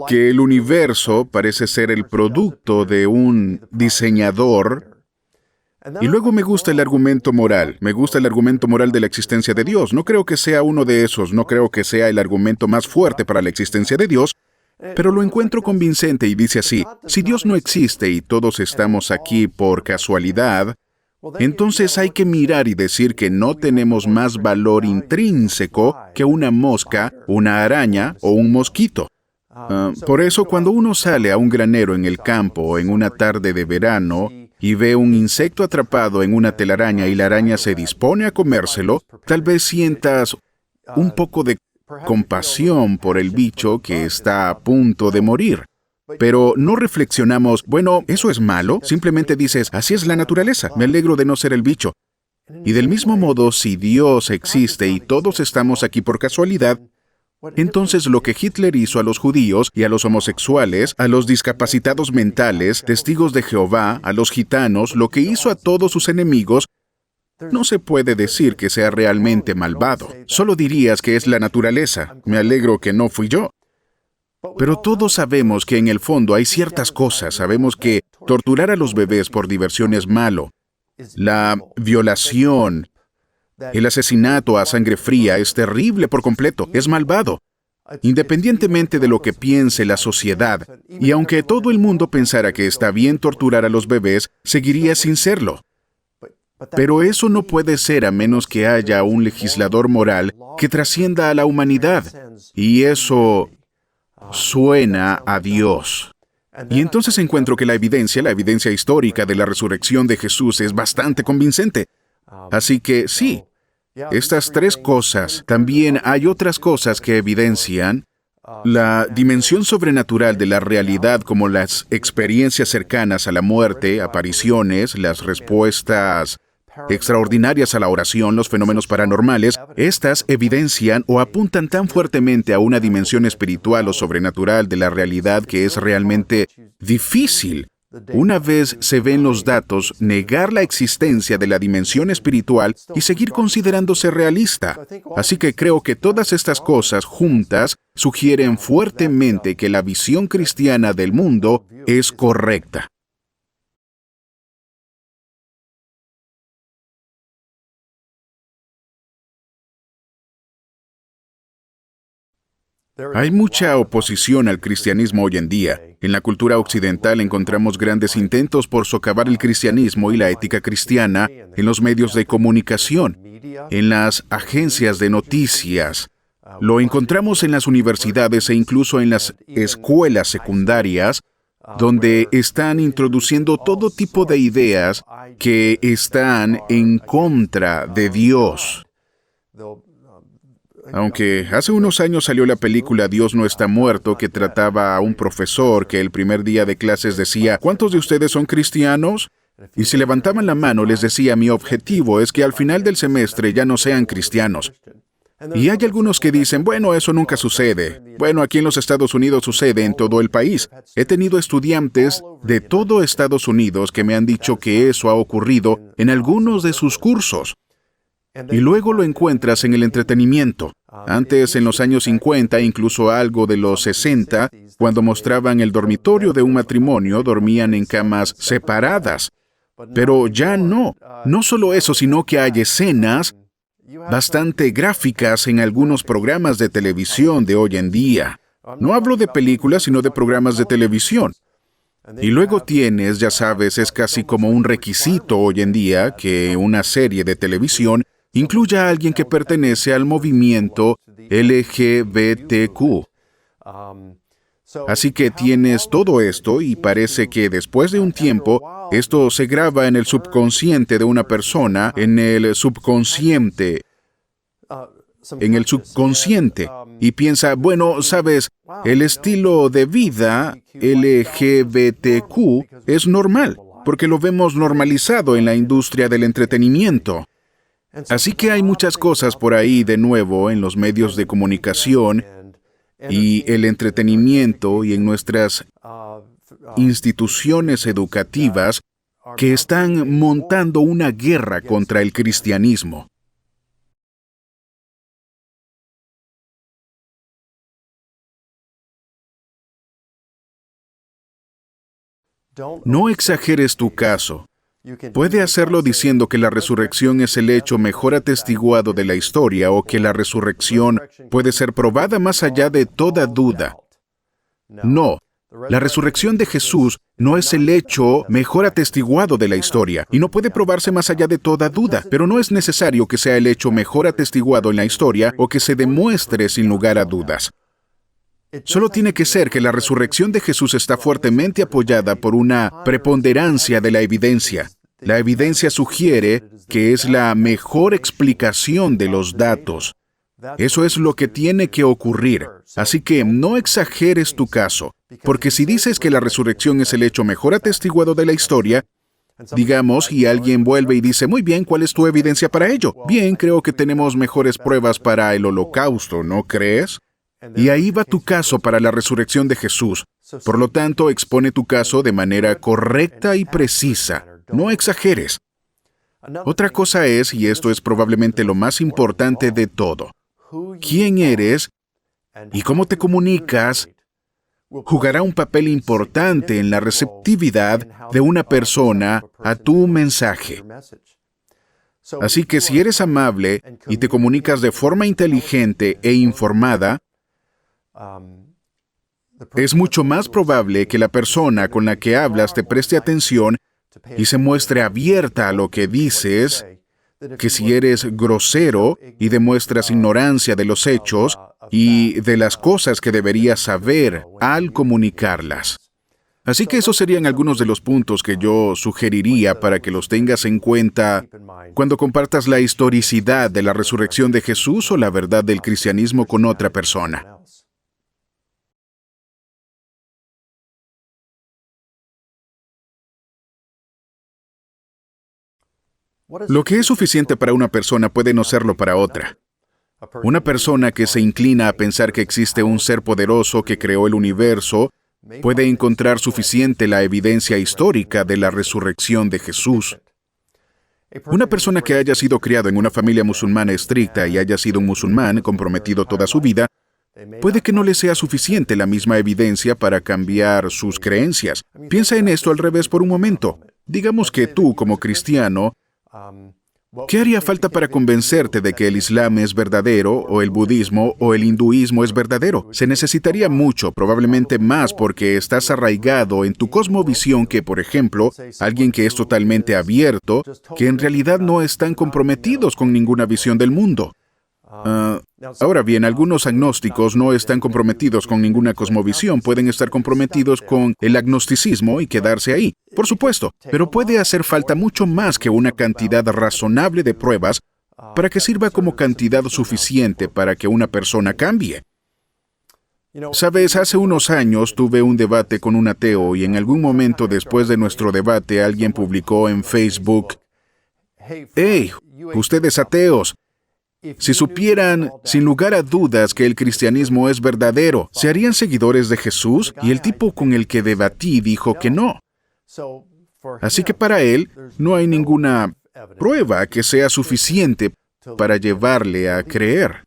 que el universo parece ser el producto de un diseñador. Y luego me gusta el argumento moral. Me gusta el argumento moral de la existencia de Dios. No creo que sea uno de esos. No creo que sea el argumento más fuerte para la existencia de Dios. Pero lo encuentro convincente y dice así: si Dios no existe y todos estamos aquí por casualidad, entonces hay que mirar y decir que no tenemos más valor intrínseco que una mosca, una araña o un mosquito. Por eso, cuando uno sale a un granero en el campo en una tarde de verano y ve un insecto atrapado en una telaraña y la araña se dispone a comérselo, tal vez sientas un poco de compasión por el bicho que está a punto de morir. Pero no reflexionamos, bueno, ¿eso es malo? Simplemente dices, así es la naturaleza, me alegro de no ser el bicho. Y del mismo modo, si Dios existe y todos estamos aquí por casualidad, entonces lo que Hitler hizo a los judíos y a los homosexuales, a los discapacitados mentales, testigos de Jehová, a los gitanos, lo que hizo a todos sus enemigos, no se puede decir que sea realmente malvado. Solo dirías que es la naturaleza. Me alegro que no fui yo. Pero todos sabemos que en el fondo hay ciertas cosas. Sabemos que torturar a los bebés por diversión es malo. La violación, el asesinato a sangre fría es terrible por completo. Es malvado. Independientemente de lo que piense la sociedad, y aunque todo el mundo pensara que está bien torturar a los bebés, seguiría sin serlo. Pero eso no puede ser a menos que haya un legislador moral que trascienda a la humanidad. Y eso suena a Dios. Y entonces encuentro que la evidencia histórica de la resurrección de Jesús es bastante convincente. Así que sí, estas tres cosas. También hay otras cosas que evidencian la dimensión sobrenatural de la realidad, como las experiencias cercanas a la muerte, apariciones, las respuestas extraordinarias a la oración, los fenómenos paranormales. Estas evidencian o apuntan tan fuertemente a una dimensión espiritual o sobrenatural de la realidad que es realmente difícil, una vez se ven los datos, negar la existencia de la dimensión espiritual y seguir considerándose realista. Así que creo que todas estas cosas juntas sugieren fuertemente que la visión cristiana del mundo es correcta. Hay mucha oposición al cristianismo hoy en día. En la cultura occidental encontramos grandes intentos por socavar el cristianismo y la ética cristiana en los medios de comunicación, en las agencias de noticias. Lo encontramos en las universidades e incluso en las escuelas secundarias, donde están introduciendo todo tipo de ideas que están en contra de Dios. Aunque hace unos años salió la película Dios no está muerto, que trataba a un profesor que el primer día de clases decía, ¿cuántos de ustedes son cristianos? Y si levantaban la mano les decía, mi objetivo es que al final del semestre ya no sean cristianos. Y hay algunos que dicen, bueno, eso nunca sucede. Bueno, aquí en los Estados Unidos sucede en todo el país. He tenido estudiantes de todo Estados Unidos que me han dicho que eso ha ocurrido en algunos de sus cursos. Y luego lo encuentras en el entretenimiento. Antes, en los años 50, incluso algo de los 60, cuando mostraban el dormitorio de un matrimonio, dormían en camas separadas. Pero ya no. No solo eso, sino que hay escenas bastante gráficas en algunos programas de televisión de hoy en día. No hablo de películas, sino de programas de televisión. Y luego tienes, ya sabes, es casi como un requisito hoy en día que una serie de televisión incluya a alguien que pertenece al movimiento LGBTQ. Así que tienes todo esto y parece que después de un tiempo, esto se graba en el subconsciente de una persona, en el subconsciente en el subconsciente y piensa, bueno, sabes, el estilo de vida LGBTQ es normal, porque lo vemos normalizado en la industria del entretenimiento. Así que hay muchas cosas por ahí de nuevo en los medios de comunicación y el entretenimiento y en nuestras instituciones educativas que están montando una guerra contra el cristianismo. No exageres tu caso. Puede hacerlo diciendo que la resurrección es el hecho mejor atestiguado de la historia o que la resurrección puede ser probada más allá de toda duda. No, la resurrección de Jesús no es el hecho mejor atestiguado de la historia y no puede probarse más allá de toda duda, pero no es necesario que sea el hecho mejor atestiguado en la historia o que se demuestre sin lugar a dudas. Solo tiene que ser que la resurrección de Jesús está fuertemente apoyada por una preponderancia de la evidencia. La evidencia sugiere que es la mejor explicación de los datos. Eso es lo que tiene que ocurrir. Así que no exageres tu caso, porque si dices que la resurrección es el hecho mejor atestiguado de la historia, digamos, y alguien vuelve y dice, muy bien, ¿cuál es tu evidencia para ello? Bien, creo que tenemos mejores pruebas para el holocausto, ¿no crees? Y ahí va tu caso para la resurrección de Jesús. Por lo tanto, expone tu caso de manera correcta y precisa. No exageres. Otra cosa es, y esto es probablemente lo más importante de todo, quién eres y cómo te comunicas jugará un papel importante en la receptividad de una persona a tu mensaje. Así que si eres amable y te comunicas de forma inteligente e informada, es mucho más probable que la persona con la que hablas te preste atención y se muestre abierta a lo que dices, que si eres grosero y demuestras ignorancia de los hechos y de las cosas que deberías saber al comunicarlas. Así que esos serían algunos de los puntos que yo sugeriría para que los tengas en cuenta cuando compartas la historicidad de la resurrección de Jesús o la verdad del cristianismo con otra persona. Lo que es suficiente para una persona puede no serlo para otra. Una persona que se inclina a pensar que existe un ser poderoso que creó el universo puede encontrar suficiente la evidencia histórica de la resurrección de Jesús. Una persona que haya sido criado en una familia musulmana estricta y haya sido un musulmán comprometido toda su vida, puede que no le sea suficiente la misma evidencia para cambiar sus creencias. Piensa en esto al revés por un momento. Digamos que tú, como cristiano, ¿qué haría falta para convencerte de que el Islam es verdadero, o el budismo, o el hinduismo es verdadero? Se necesitaría mucho, probablemente más, porque estás arraigado en tu cosmovisión que, por ejemplo, alguien que es totalmente abierto, que en realidad no están comprometidos con ninguna visión del mundo. Ahora bien, algunos agnósticos no están comprometidos con ninguna cosmovisión, pueden estar comprometidos con el agnosticismo y quedarse ahí, por supuesto, pero puede hacer falta mucho más que una cantidad razonable de pruebas para que sirva como cantidad suficiente para que una persona cambie. Sabes, hace unos años tuve un debate con un ateo y en algún momento después de nuestro debate alguien publicó en Facebook, «Hey, ustedes ateos, si supieran, sin lugar a dudas, que el cristianismo es verdadero, ¿se harían seguidores de Jesús?» Y el tipo con el que debatí dijo que no. Así que para él no hay ninguna prueba que sea suficiente para llevarle a creer.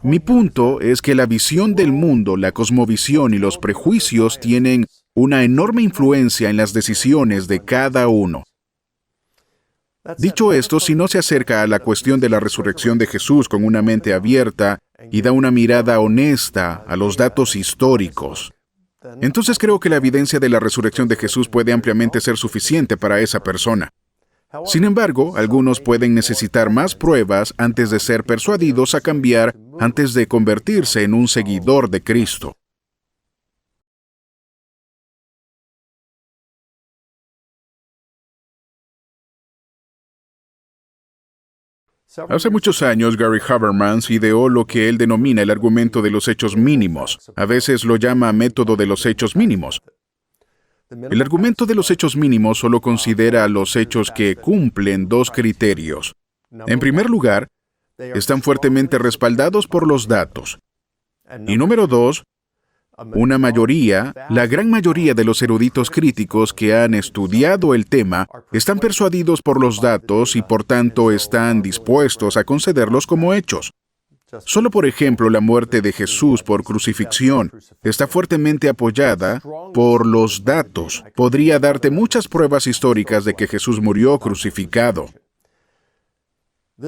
Mi punto es que la visión del mundo, la cosmovisión y los prejuicios tienen una enorme influencia en las decisiones de cada uno. Dicho esto, si no se acerca a la cuestión de la resurrección de Jesús con una mente abierta y da una mirada honesta a los datos históricos, entonces creo que la evidencia de la resurrección de Jesús puede ampliamente ser suficiente para esa persona. Sin embargo, algunos pueden necesitar más pruebas antes de ser persuadidos a cambiar, antes de convertirse en un seguidor de Cristo. Hace muchos años, Gary Habermas ideó lo que él denomina el argumento de los hechos mínimos. A veces lo llama método de los hechos mínimos. El argumento de los hechos mínimos solo considera los hechos que cumplen dos criterios. En primer lugar, están fuertemente respaldados por los datos. Y número dos, la gran mayoría de los eruditos críticos que han estudiado el tema están persuadidos por los datos y por tanto están dispuestos a concederlos como hechos. Solo por ejemplo, la muerte de Jesús por crucifixión está fuertemente apoyada por los datos. Podría darte muchas pruebas históricas de que Jesús murió crucificado.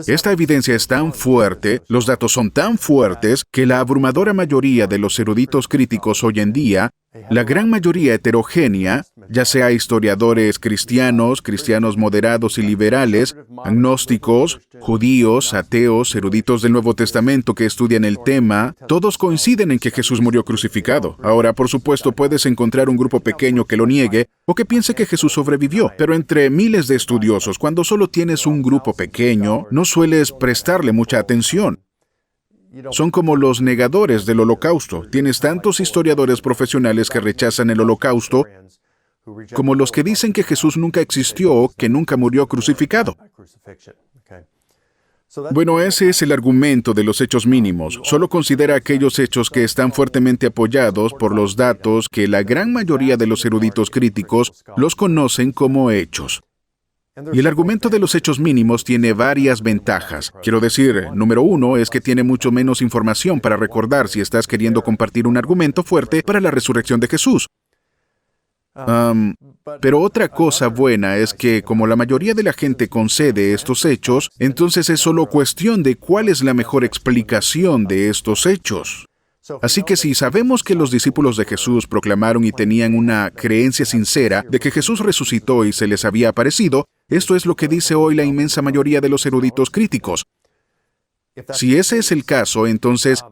Esta evidencia es tan fuerte, los datos son tan fuertes, que la abrumadora mayoría de los eruditos críticos hoy en día, la gran mayoría heterogénea, ya sea historiadores cristianos, cristianos moderados y liberales, agnósticos, judíos, ateos, eruditos del Nuevo Testamento que estudian el tema, todos coinciden en que Jesús murió crucificado. Ahora, por supuesto, puedes encontrar un grupo pequeño que lo niegue o que piense que Jesús sobrevivió, pero entre miles de estudiosos, cuando solo tienes un grupo pequeño, no sueles prestarle mucha atención. Son como los negadores del Holocausto. Tienes tantos historiadores profesionales que rechazan el Holocausto como los que dicen que Jesús nunca existió, que nunca murió crucificado. Bueno, ese es el argumento de los hechos mínimos. Solo considera aquellos hechos que están fuertemente apoyados por los datos que la gran mayoría de los eruditos críticos los conocen como hechos. Y el argumento de los hechos mínimos tiene varias ventajas. Quiero decir, número uno es que tiene mucho menos información para recordar si estás queriendo compartir un argumento fuerte para la resurrección de Jesús. Pero otra cosa buena es que, como la mayoría de la gente concede estos hechos, entonces es solo cuestión de cuál es la mejor explicación de estos hechos. Así que si sabemos que los discípulos de Jesús proclamaron y tenían una creencia sincera de que Jesús resucitó y se les había aparecido, esto es lo que dice hoy la inmensa mayoría de los eruditos críticos. Si ese es el caso, entonces,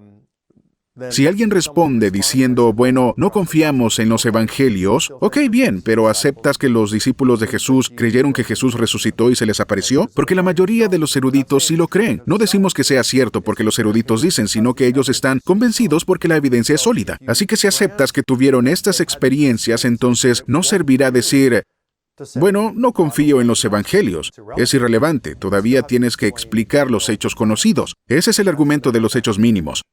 si alguien responde diciendo, bueno, no confiamos en los evangelios, ok, bien, pero ¿aceptas que los discípulos de Jesús creyeron que Jesús resucitó y se les apareció? Porque la mayoría de los eruditos sí lo creen. No decimos que sea cierto porque los eruditos dicen, sino que ellos están convencidos porque la evidencia es sólida. Así que si aceptas que tuvieron estas experiencias, entonces no servirá decir, bueno, no confío en los evangelios. Es irrelevante. Todavía tienes que explicar los hechos conocidos. Ese es el argumento de los hechos mínimos.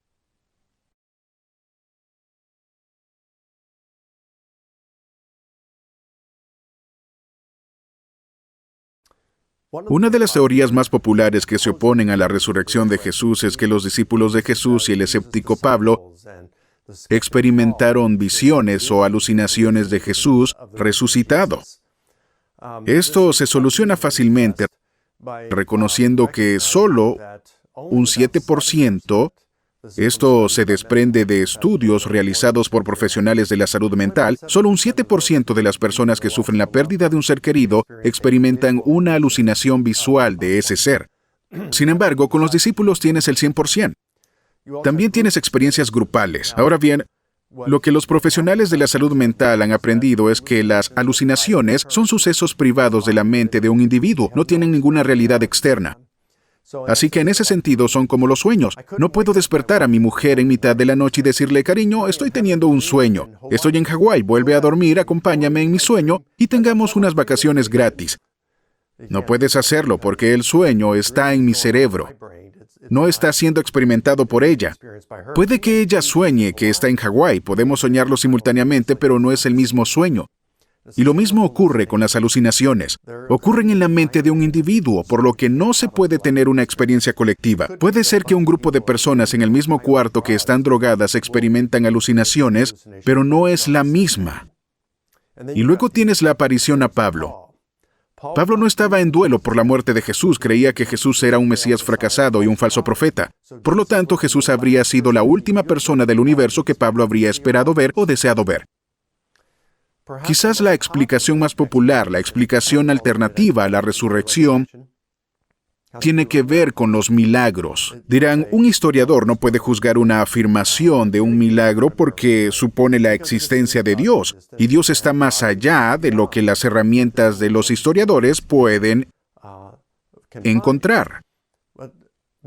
Una de las teorías más populares que se oponen a la resurrección de Jesús es que los discípulos de Jesús y el escéptico Pablo experimentaron visiones o alucinaciones de Jesús resucitado. Esto se soluciona fácilmente reconociendo que solo un 7%, esto se desprende de estudios realizados por profesionales de la salud mental, solo un 7% de las personas que sufren la pérdida de un ser querido experimentan una alucinación visual de ese ser. Sin embargo, con los discípulos tienes el 100%. También tienes experiencias grupales. Ahora bien, lo que los profesionales de la salud mental han aprendido es que las alucinaciones son sucesos privados de la mente de un individuo, no tienen ninguna realidad externa. Así que en ese sentido son como los sueños. No puedo despertar a mi mujer en mitad de la noche y decirle, cariño, estoy teniendo un sueño. Estoy en Hawái, vuelve a dormir, acompáñame en mi sueño y tengamos unas vacaciones gratis. No puedes hacerlo porque el sueño está en mi cerebro. No está siendo experimentado por ella. Puede que ella sueñe que está en Hawái, podemos soñarlo simultáneamente, pero no es el mismo sueño. Y lo mismo ocurre con las alucinaciones. Ocurren en la mente de un individuo, por lo que no se puede tener una experiencia colectiva. Puede ser que un grupo de personas en el mismo cuarto que están drogadas experimentan alucinaciones, pero no es la misma. Y luego tienes la aparición a Pablo. Pablo no estaba en duelo por la muerte de Jesús, creía que Jesús era un Mesías fracasado y un falso profeta. Por lo tanto, Jesús habría sido la última persona del universo que Pablo habría esperado ver o deseado ver. Quizás la explicación más popular, la explicación alternativa a la resurrección, tiene que ver con los milagros. Dirán, un historiador no puede juzgar una afirmación de un milagro porque supone la existencia de Dios, y Dios está más allá de lo que las herramientas de los historiadores pueden encontrar.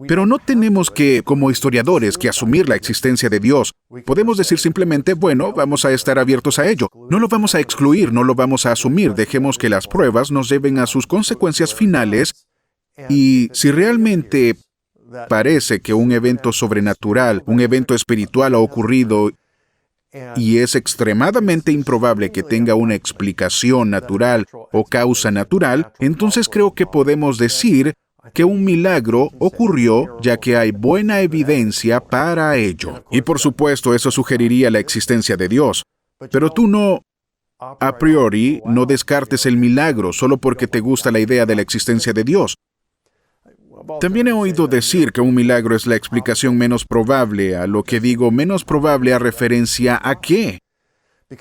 Pero no tenemos que, como historiadores, que asumir la existencia de Dios. Podemos decir simplemente, bueno, vamos a estar abiertos a ello. No lo vamos a excluir, no lo vamos a asumir. Dejemos que las pruebas nos lleven a sus consecuencias finales. Y si realmente parece que un evento sobrenatural, un evento espiritual ha ocurrido y es extremadamente improbable que tenga una explicación natural o causa natural, entonces creo que podemos decir que un milagro ocurrió ya que hay buena evidencia para ello. Y por supuesto, eso sugeriría la existencia de Dios. Pero tú no, a priori, no descartes el milagro solo porque te gusta la idea de la existencia de Dios. También he oído decir que un milagro es la explicación menos probable. A lo que digo menos probable a referencia ¿a qué?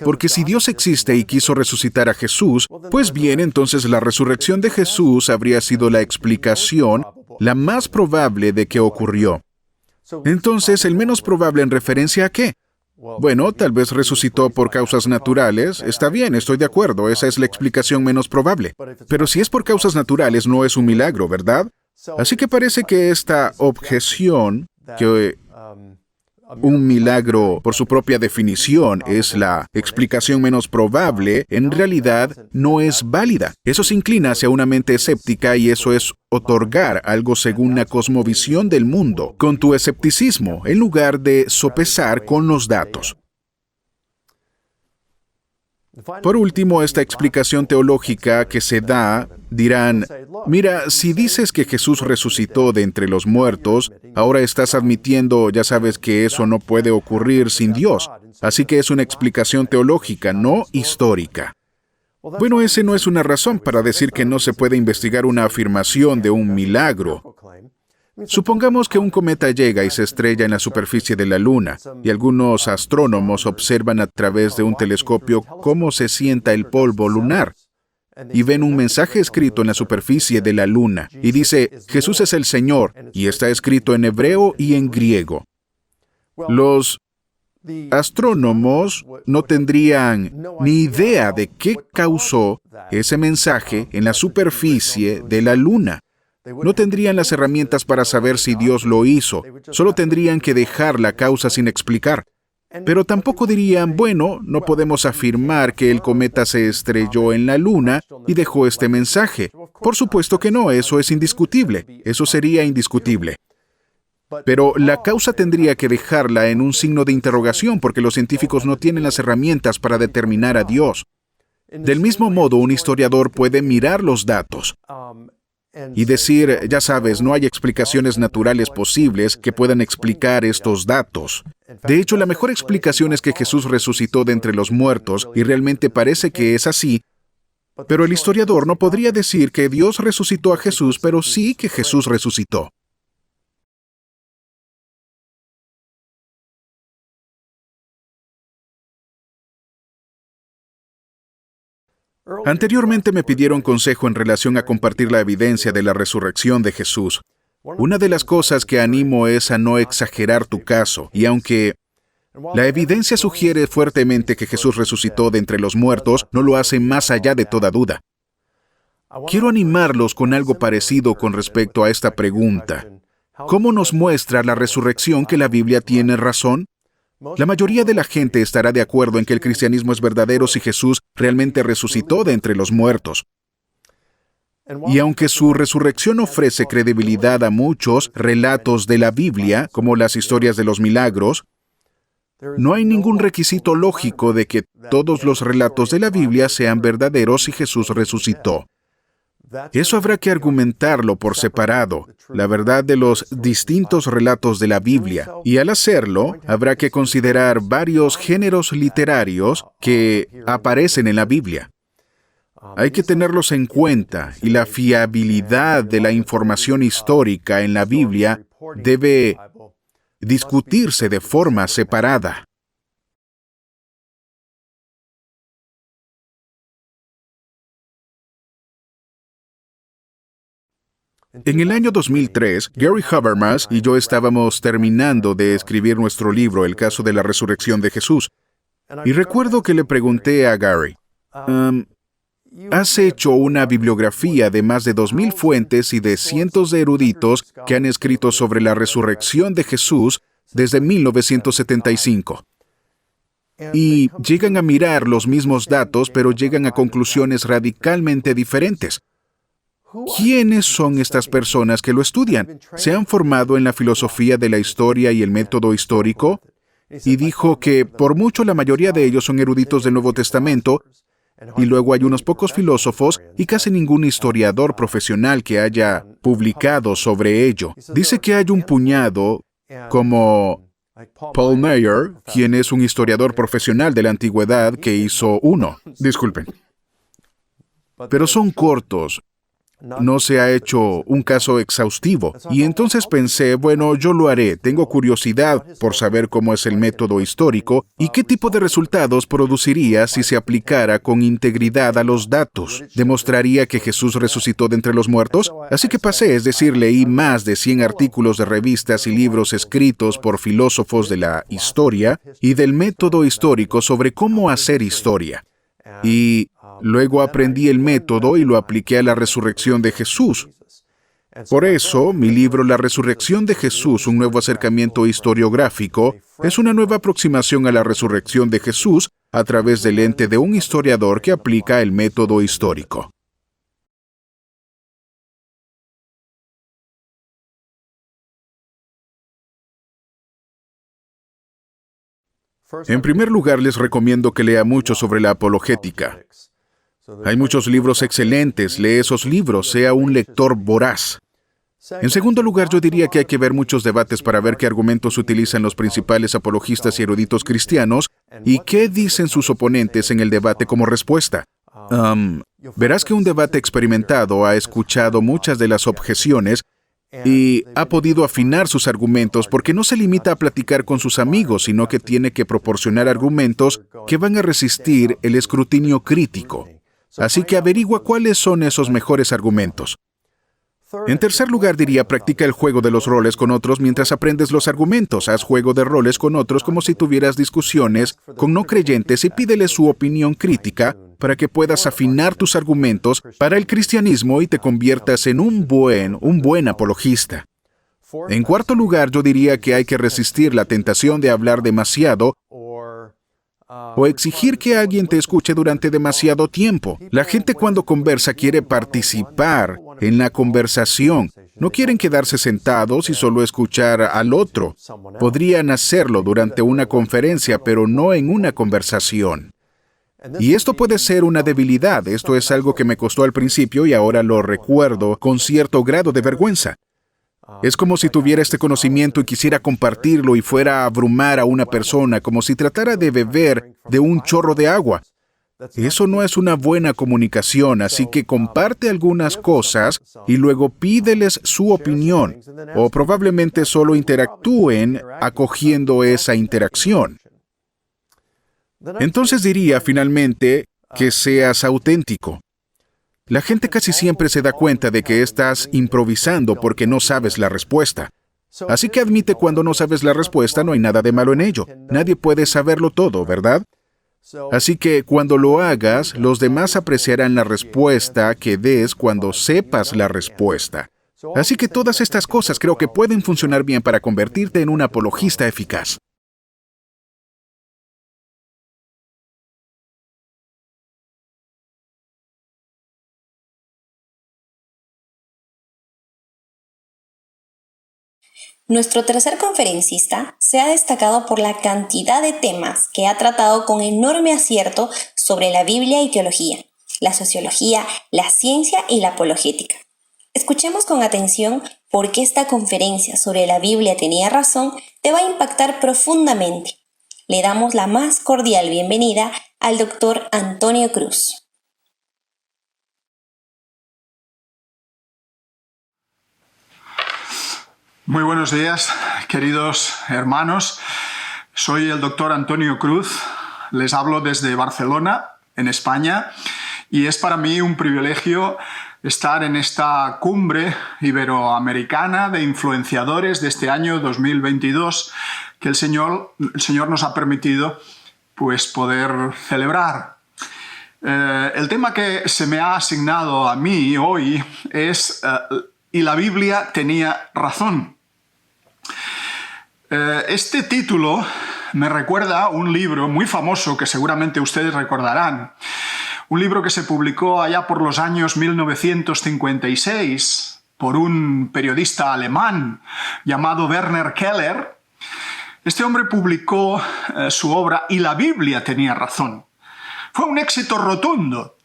Porque si Dios existe y quiso resucitar a Jesús, pues bien, entonces la resurrección de Jesús habría sido la explicación, la más probable de que ocurrió. Entonces, ¿el menos probable en referencia a qué? Bueno, tal vez resucitó por causas naturales. Está bien, estoy de acuerdo, esa es la explicación menos probable. Pero si es por causas naturales, no es un milagro, ¿verdad? Así que parece que esta objeción, que un milagro, por su propia definición, es la explicación menos probable, en realidad no es válida. Eso se inclina hacia una mente escéptica y eso es otorgar algo según la cosmovisión del mundo, con tu escepticismo, en lugar de sopesar con los datos. Por último, esta explicación teológica que se da, dirán, mira, si dices que Jesús resucitó de entre los muertos, ahora estás admitiendo, ya sabes que eso no puede ocurrir sin Dios. Así que es una explicación teológica, no histórica. Bueno, ese no es una razón para decir que no se puede investigar una afirmación de un milagro. Supongamos que un cometa llega y se estrella en la superficie de la Luna, y algunos astrónomos observan a través de un telescopio cómo se sienta el polvo lunar, y ven un mensaje escrito en la superficie de la Luna, y dice, Jesús es el Señor, y está escrito en hebreo y en griego. Los astrónomos no tendrían ni idea de qué causó ese mensaje en la superficie de la Luna. No tendrían las herramientas para saber si Dios lo hizo, solo tendrían que dejar la causa sin explicar. Pero tampoco dirían, bueno, no podemos afirmar que el cometa se estrelló en la Luna y dejó este mensaje. Por supuesto que no, eso es indiscutible, eso sería indiscutible. Pero la causa tendría que dejarla en un signo de interrogación porque los científicos no tienen las herramientas para determinar a Dios. Del mismo modo, un historiador puede mirar los datos y decir, ya sabes, no hay explicaciones naturales posibles que puedan explicar estos datos. De hecho, la mejor explicación es que Jesús resucitó de entre los muertos, y realmente parece que es así, pero el historiador no podría decir que Dios resucitó a Jesús, pero sí que Jesús resucitó. Anteriormente me pidieron consejo en relación a compartir la evidencia de la resurrección de Jesús. Una de las cosas que animo es a no exagerar tu caso, y aunque la evidencia sugiere fuertemente que Jesús resucitó de entre los muertos, no lo hace más allá de toda duda. Quiero animarlos con algo parecido con respecto a esta pregunta. ¿Cómo nos muestra la resurrección que la Biblia tiene razón? La mayoría de la gente estará de acuerdo en que el cristianismo es verdadero si Jesús realmente resucitó de entre los muertos. Y aunque su resurrección ofrece credibilidad a muchos relatos de la Biblia, como las historias de los milagros, no hay ningún requisito lógico de que todos los relatos de la Biblia sean verdaderos si Jesús resucitó. Eso habrá que argumentarlo por separado, la verdad de los distintos relatos de la Biblia, y al hacerlo, habrá que considerar varios géneros literarios que aparecen en la Biblia. Hay que tenerlos en cuenta, y la fiabilidad de la información histórica en la Biblia debe discutirse de forma separada. En el año 2003, Gary Habermas y yo estábamos terminando de escribir nuestro libro, El caso de la resurrección de Jesús. Y recuerdo que le pregunté a Gary, has hecho una bibliografía de más de 2,000 fuentes y de cientos de eruditos que han escrito sobre la resurrección de Jesús desde 1975. Y llegan a mirar los mismos datos, pero llegan a conclusiones radicalmente diferentes. ¿Quiénes son estas personas que lo estudian? ¿Se han formado en la filosofía de la historia y el método histórico? Y dijo que por mucho la mayoría de ellos son eruditos del Nuevo Testamento, y luego hay unos pocos filósofos y casi ningún historiador profesional que haya publicado sobre ello. Dice que hay un puñado como Paul Meyer, quien es un historiador profesional de la antigüedad, que hizo uno. Disculpen. Pero son cortos. No se ha hecho un caso exhaustivo. Y entonces pensé, bueno, yo lo haré. Tengo curiosidad por saber cómo es el método histórico y qué tipo de resultados produciría si se aplicara con integridad a los datos. ¿Demostraría que Jesús resucitó de entre los muertos? Así que pasé, es decir, leí más de 100 artículos de revistas y libros escritos por filósofos de la historia y del método histórico sobre cómo hacer historia. Y luego aprendí el método y lo apliqué a la resurrección de Jesús. Por eso, mi libro La resurrección de Jesús, un nuevo acercamiento historiográfico, es una nueva aproximación a la resurrección de Jesús a través del lente de un historiador que aplica el método histórico. En primer lugar, les recomiendo que lea mucho sobre la apologética. Hay muchos libros excelentes, lee esos libros, sea un lector voraz. En segundo lugar, yo diría que hay que ver muchos debates para ver qué argumentos utilizan los principales apologistas y eruditos cristianos y qué dicen sus oponentes en el debate como respuesta. Verás que un debate experimentado ha escuchado muchas de las objeciones y ha podido afinar sus argumentos porque no se limita a platicar con sus amigos, sino que tiene que proporcionar argumentos que van a resistir el escrutinio crítico. Así que averigua cuáles son esos mejores argumentos. En tercer lugar, diría, practica el juego de los roles con otros mientras aprendes los argumentos. Haz juego de roles con otros como si tuvieras discusiones con no creyentes y pídeles su opinión crítica para que puedas afinar tus argumentos para el cristianismo y te conviertas en un buen apologista. En cuarto lugar, yo diría que hay que resistir la tentación de hablar demasiado o exigir que alguien te escuche durante demasiado tiempo. La gente cuando conversa quiere participar en la conversación. No quieren quedarse sentados y solo escuchar al otro. Podrían hacerlo durante una conferencia, pero no en una conversación. Y esto puede ser una debilidad. Esto es algo que me costó al principio y ahora lo recuerdo con cierto grado de vergüenza. Es como si tuviera este conocimiento y quisiera compartirlo y fuera a abrumar a una persona, como si tratara de beber de un chorro de agua. Eso no es una buena comunicación, así que comparte algunas cosas y luego pídeles su opinión, o probablemente solo interactúen acogiendo esa interacción. Entonces diría, finalmente, que seas auténtico. La gente casi siempre se da cuenta de que estás improvisando porque no sabes la respuesta. Así que admite cuando no sabes la respuesta, no hay nada de malo en ello. Nadie puede saberlo todo, ¿verdad? Así que cuando lo hagas, los demás apreciarán la respuesta que des cuando sepas la respuesta. Así que todas estas cosas creo que pueden funcionar bien para convertirte en un apologista eficaz. Nuestro tercer conferencista se ha destacado por la cantidad de temas que ha tratado con enorme acierto sobre la Biblia y teología, la sociología, la ciencia y la apologética. Escuchemos con atención por qué esta conferencia sobre la Biblia tenía razón te va a impactar profundamente. Le damos la más cordial bienvenida al Dr. Antonio Cruz. Muy buenos días, queridos hermanos. Soy el doctor Antonio Cruz. Les hablo desde Barcelona, en España, y es para mí un privilegio estar en esta cumbre iberoamericana de influenciadores de este año 2022 que el Señor nos ha permitido poder celebrar. El tema que se me ha asignado a mí hoy es «Y la Biblia tenía razón». Este título me recuerda a un libro muy famoso que seguramente ustedes recordarán. Un libro que se publicó allá por los años 1956 por un periodista alemán llamado Werner Keller. Este hombre publicó su obra «Y la Biblia tenía razón». Fue un éxito rotundo.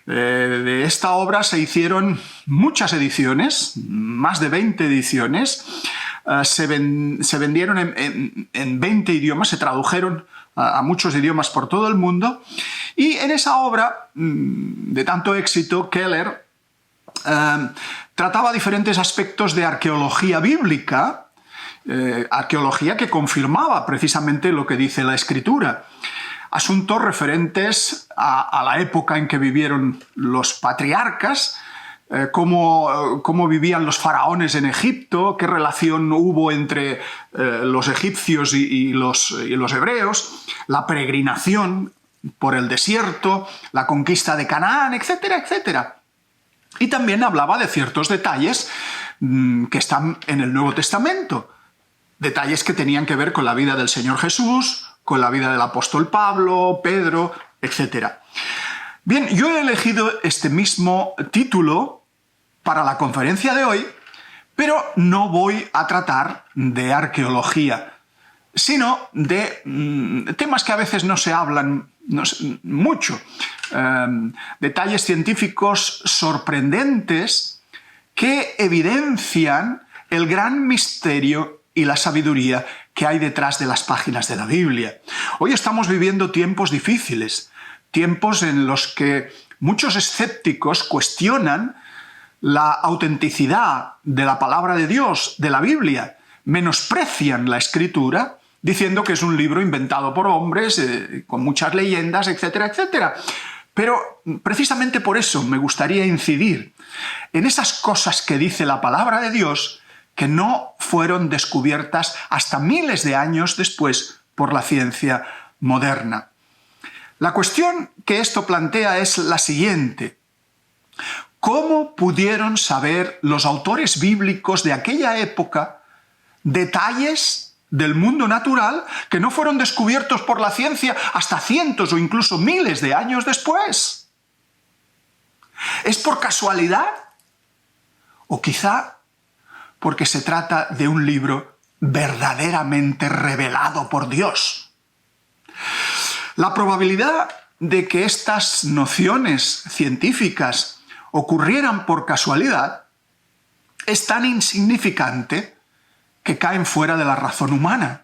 De esta obra se hicieron muchas ediciones, más de 20 ediciones. Se vendieron en 20 idiomas, se tradujeron a muchos idiomas por todo el mundo. Y en esa obra de tanto éxito, Keller trataba diferentes aspectos de arqueología bíblica, arqueología que confirmaba precisamente lo que dice la Escritura. Asuntos referentes a la época en que vivieron los patriarcas, cómo vivían los faraones en Egipto, qué relación hubo entre los egipcios y los hebreos, la peregrinación por el desierto, la conquista de Canaán, etcétera, etcétera. Y también hablaba de ciertos detalles que están en el Nuevo Testamento, detalles que tenían que ver con la vida del Señor Jesús, con la vida del apóstol Pablo, Pedro, etc. Bien, yo he elegido este mismo título para la conferencia de hoy, pero no voy a tratar de arqueología, sino de temas que a veces no se hablan mucho, detalles científicos sorprendentes que evidencian el gran misterio y la sabiduría que hay detrás de las páginas de la Biblia. Hoy estamos viviendo tiempos difíciles, tiempos en los que muchos escépticos cuestionan la autenticidad de la palabra de Dios, de la Biblia, menosprecian la Escritura, diciendo que es un libro inventado por hombres, con muchas leyendas, etcétera, etcétera. Pero precisamente por eso me gustaría incidir en esas cosas que dice la palabra de Dios que no fueron descubiertas hasta miles de años después por la ciencia moderna. La cuestión que esto plantea es la siguiente: ¿cómo pudieron saber los autores bíblicos de aquella época detalles del mundo natural que no fueron descubiertos por la ciencia hasta cientos o incluso miles de años después? ¿Es por casualidad? ¿O quizá porque se trata de un libro verdaderamente revelado por Dios? La probabilidad de que estas nociones científicas ocurrieran por casualidad es tan insignificante que caen fuera de la razón humana.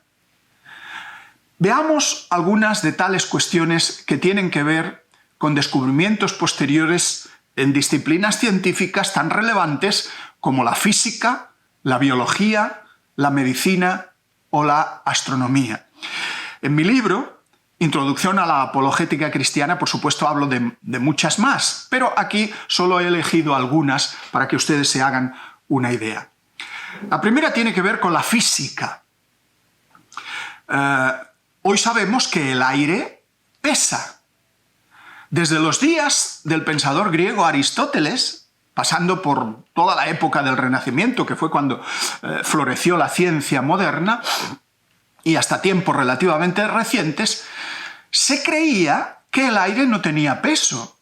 Veamos algunas de tales cuestiones que tienen que ver con descubrimientos posteriores en disciplinas científicas tan relevantes como la física, la biología, la medicina o la astronomía. En mi libro, Introducción a la Apologética Cristiana, por supuesto hablo de muchas más, pero aquí solo he elegido algunas para que ustedes se hagan una idea. La primera tiene que ver con la física. Hoy sabemos que el aire pesa. Desde los días del pensador griego Aristóteles, pasando por toda la época del Renacimiento, que fue cuando floreció la ciencia moderna, y hasta tiempos relativamente recientes, se creía que el aire no tenía peso.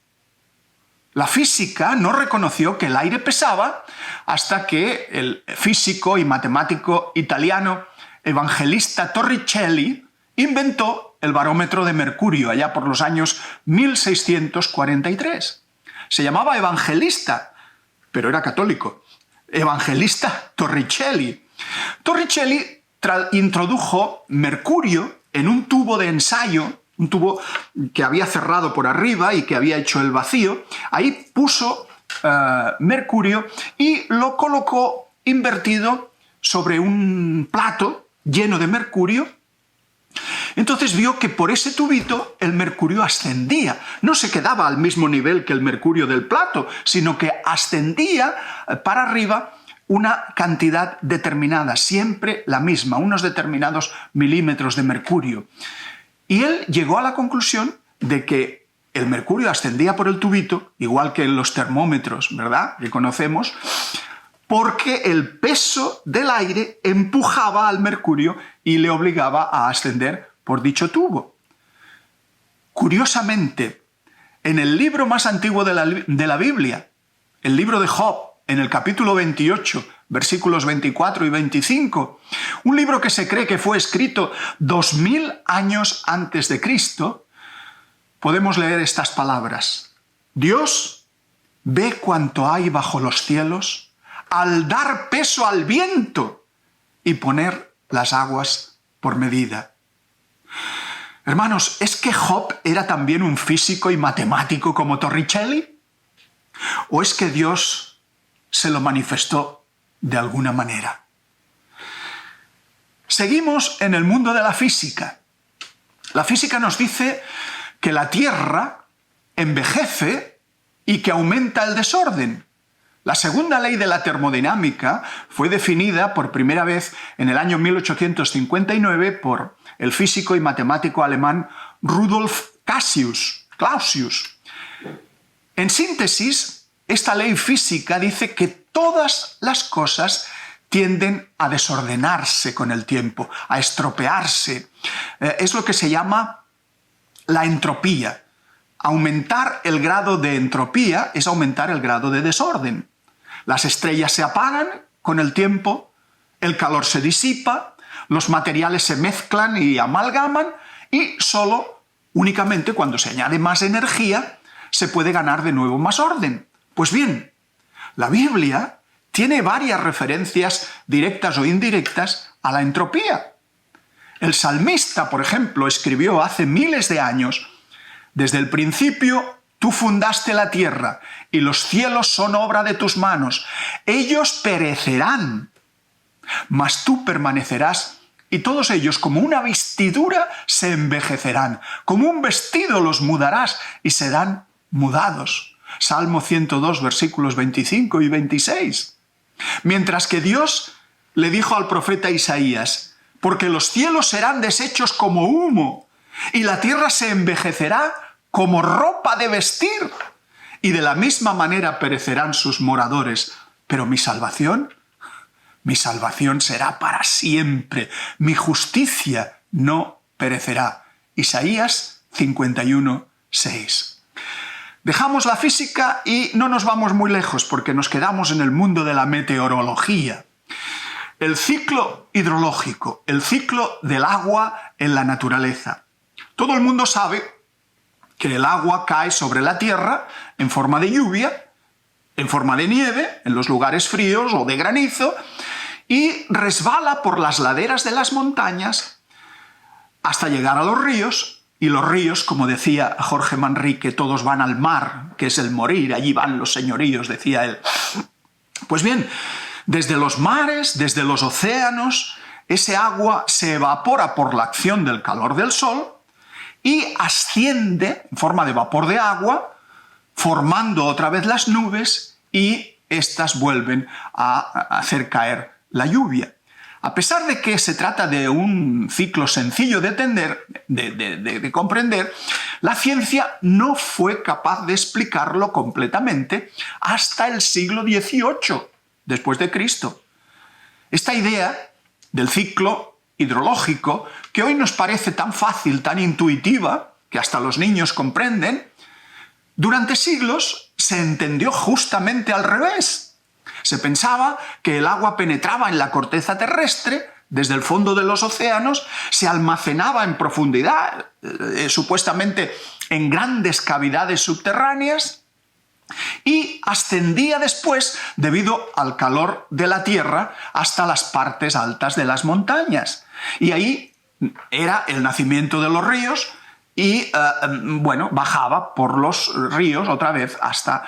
La física no reconoció que el aire pesaba hasta que el físico y matemático italiano Evangelista Torricelli inventó el barómetro de mercurio allá por los años 1643. Se llamaba Evangelista, pero era católico. Evangelista Torricelli. Torricelli introdujo mercurio en un tubo de ensayo, un tubo que había cerrado por arriba y que había hecho el vacío. Ahí puso mercurio y lo colocó invertido sobre un plato lleno de mercurio. Entonces vio que por ese tubito el mercurio ascendía. No se quedaba al mismo nivel que el mercurio del plato, sino que ascendía para arriba una cantidad determinada, siempre la misma, unos determinados milímetros de mercurio. Y él llegó a la conclusión de que el mercurio ascendía por el tubito, igual que en los termómetros, ¿verdad?, que conocemos, porque el peso del aire empujaba al mercurio y le obligaba a ascender por dicho tubo. Curiosamente, en el libro más antiguo de la Biblia, el libro de Job, en el capítulo 28, versículos 24 y 25, un libro que se cree que fue escrito 2000 años antes de Cristo, podemos leer estas palabras: Dios ve cuanto hay bajo los cielos al dar peso al viento y poner las aguas por medida. Hermanos, ¿es que Job era también un físico y matemático como Torricelli? ¿O es que Dios se lo manifestó de alguna manera? Seguimos en el mundo de la física. La física nos dice que la Tierra envejece y que aumenta el desorden. La segunda ley de la termodinámica fue definida por primera vez en el año 1859 por el físico y matemático alemán Rudolf Clausius. En síntesis, esta ley física dice que todas las cosas tienden a desordenarse con el tiempo, a estropearse. Es lo que se llama la entropía. Aumentar el grado de entropía es aumentar el grado de desorden. Las estrellas se apagan con el tiempo, el calor se disipa, los materiales se mezclan y amalgaman y únicamente cuando se añade más energía se puede ganar de nuevo más orden. Pues bien, la Biblia tiene varias referencias directas o indirectas a la entropía. El salmista, por ejemplo, escribió hace miles de años: desde el principio tú fundaste la tierra y los cielos son obra de tus manos. Ellos perecerán, mas tú permanecerás, y todos ellos como una vestidura se envejecerán. Como un vestido los mudarás y serán mudados. Salmo 102, versículos 25 y 26. Mientras que Dios le dijo al profeta Isaías: porque los cielos serán deshechos como humo, y la tierra se envejecerá como ropa de vestir, y de la misma manera perecerán sus moradores. Pero mi salvación será para siempre. Mi justicia no perecerá. Isaías 51, 6. Dejamos la física y no nos vamos muy lejos porque nos quedamos en el mundo de la meteorología. El ciclo hidrológico, el ciclo del agua en la naturaleza. Todo el mundo sabe que el agua cae sobre la tierra en forma de lluvia, en forma de nieve, en los lugares fríos o de granizo, y resbala por las laderas de las montañas hasta llegar a los ríos. Y los ríos, como decía Jorge Manrique, todos van al mar, que es el morir, allí van los señoríos, decía él. Pues bien, desde los mares, desde los océanos, ese agua se evapora por la acción del calor del sol y asciende en forma de vapor de agua, formando otra vez las nubes, y éstas vuelven a hacer caer la lluvia. A pesar de que se trata de un ciclo sencillo de entender, de comprender, la ciencia no fue capaz de explicarlo completamente hasta el siglo XVIII, después de Cristo. Esta idea del ciclo hidrológico, que hoy nos parece tan fácil, tan intuitiva, que hasta los niños comprenden, durante siglos se entendió justamente al revés. Se pensaba que el agua penetraba en la corteza terrestre, desde el fondo de los océanos, se almacenaba en profundidad, supuestamente en grandes cavidades subterráneas, y ascendía después, debido al calor de la tierra, hasta las partes altas de las montañas. Y ahí era el nacimiento de los ríos, y bajaba por los ríos otra vez hasta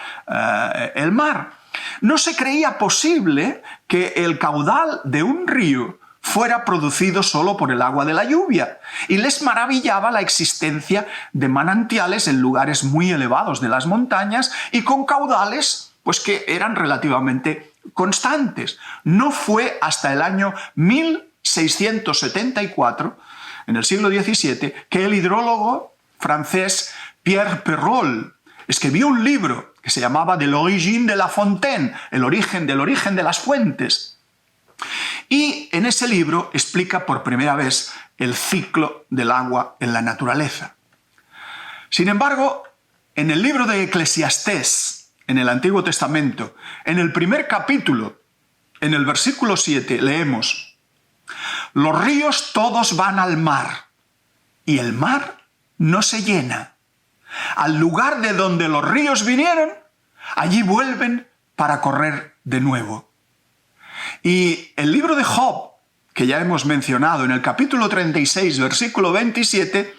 el mar. No se creía posible que el caudal de un río fuera producido solo por el agua de la lluvia, y les maravillaba la existencia de manantiales en lugares muy elevados de las montañas y con caudales que eran relativamente constantes. No fue hasta el año 1674, en el siglo XVII, que el hidrólogo francés Pierre Perrault escribió un libro que se llamaba De l'origine de la fontaine, el origen de las fuentes. Y en ese libro explica por primera vez el ciclo del agua en la naturaleza. Sin embargo, en el libro de Eclesiastés, en el Antiguo Testamento, en el primer capítulo, en el versículo 7, leemos: «Los ríos todos van al mar, y el mar no se llena. Al lugar de donde los ríos vinieron, allí vuelven para correr de nuevo». Y el libro de Job, que ya hemos mencionado, en el capítulo 36, versículo 27,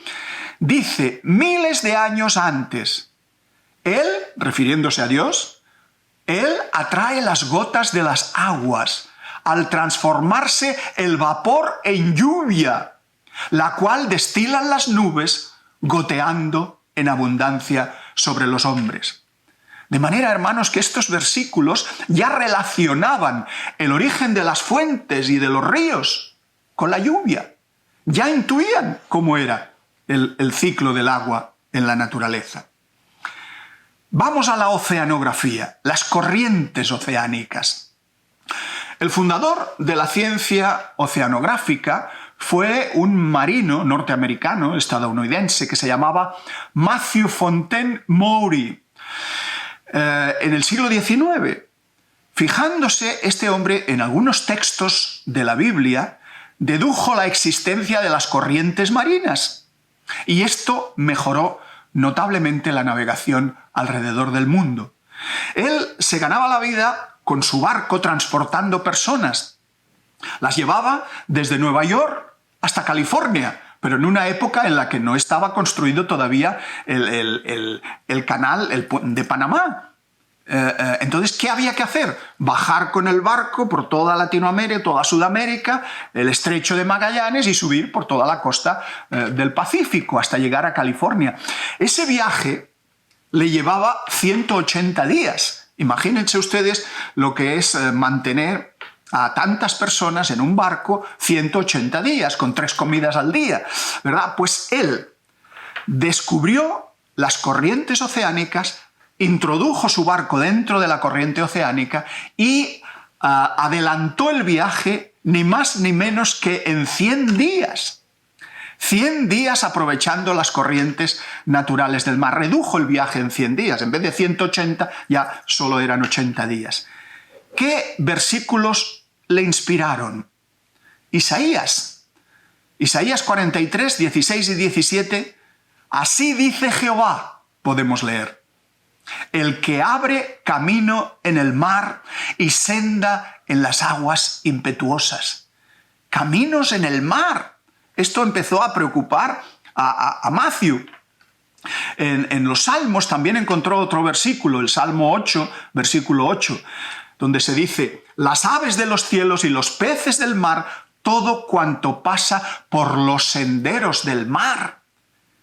dice: miles de años antes, Él, refiriéndose a Dios, Él atrae las gotas de las aguas al transformarse el vapor en lluvia, la cual destilan las nubes goteando en abundancia sobre los hombres. De manera, hermanos, que estos versículos ya relacionaban el origen de las fuentes y de los ríos con la lluvia. Ya intuían cómo era el ciclo del agua en la naturaleza. Vamos a la oceanografía, las corrientes oceánicas. El fundador de la ciencia oceanográfica fue un marino norteamericano, estadounidense, que se llamaba Matthew Fontaine Maury, en el siglo XIX. Fijándose este hombre en algunos textos de la Biblia, dedujo la existencia de las corrientes marinas, y esto mejoró notablemente la navegación alrededor del mundo. Él se ganaba la vida con su barco transportando personas. Las llevaba desde Nueva York hasta California, pero en una época en la que no estaba construido todavía el canal de Panamá. Entonces, ¿qué había que hacer? Bajar con el barco por toda Latinoamérica, toda Sudamérica, el estrecho de Magallanes, y subir por toda la costa del Pacífico hasta llegar a California. Ese viaje le llevaba 180 días. Imagínense ustedes lo que es mantener a tantas personas en un barco 180 días, con 3 comidas al día, ¿verdad? Pues él descubrió las corrientes oceánicas, introdujo su barco dentro de la corriente oceánica y adelantó el viaje ni más ni menos que en 100 días. 100 días aprovechando las corrientes naturales del mar. Redujo el viaje en 100 días. En vez de 180, ya solo eran 80 días. ¿Qué versículos le inspiraron? Isaías 43, 16 y 17. Así dice Jehová, podemos leer: el que abre camino en el mar y senda en las aguas impetuosas. Caminos en el mar. Esto empezó a preocupar a Matthew. En los Salmos también encontró otro versículo, el Salmo 8, versículo 8, donde se dice: las aves de los cielos y los peces del mar, todo cuanto pasa por los senderos del mar.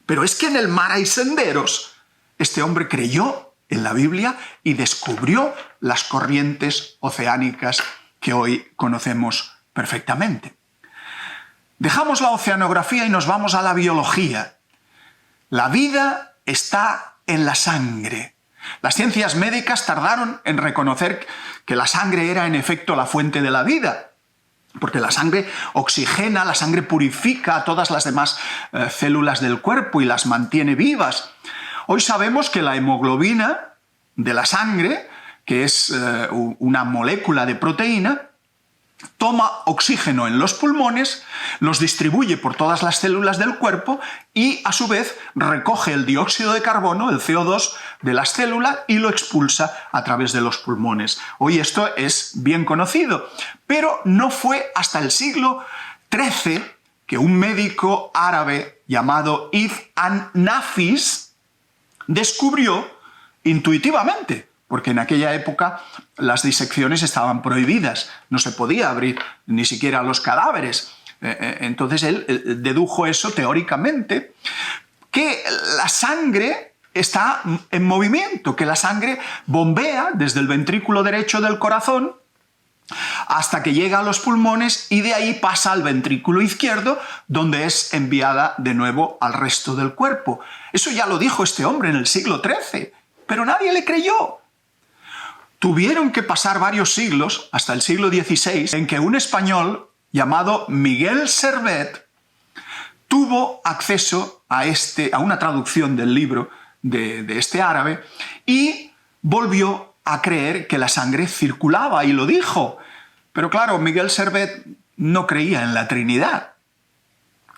Pero es que en el mar hay senderos. Este hombre creyó en la Biblia y descubrió las corrientes oceánicas que hoy conocemos perfectamente. Dejamos la oceanografía y nos vamos a la biología. La vida está en la sangre. Las ciencias médicas tardaron en reconocer que la sangre era en efecto la fuente de la vida, porque la sangre oxigena, la sangre purifica a todas las demás células del cuerpo y las mantiene vivas. Hoy sabemos que la hemoglobina de la sangre, que es una molécula de proteína, toma oxígeno en los pulmones, los distribuye por todas las células del cuerpo y, a su vez, recoge el dióxido de carbono, el CO2, de las células y lo expulsa a través de los pulmones. Hoy esto es bien conocido, pero no fue hasta el siglo XIII que un médico árabe llamado Ibn an-Nafis descubrió intuitivamente, porque en aquella época las disecciones estaban prohibidas, no se podía abrir ni siquiera los cadáveres. Entonces él dedujo eso teóricamente, que la sangre está en movimiento, que la sangre bombea desde el ventrículo derecho del corazón hasta que llega a los pulmones y de ahí pasa al ventrículo izquierdo, donde es enviada de nuevo al resto del cuerpo. Eso ya lo dijo este hombre en el siglo XIII, pero nadie le creyó. Tuvieron que pasar varios siglos, hasta el siglo XVI, en que un español llamado Miguel Servet tuvo acceso a una traducción del libro de este árabe y volvió a creer que la sangre circulaba y lo dijo. Pero claro, Miguel Servet no creía en la Trinidad.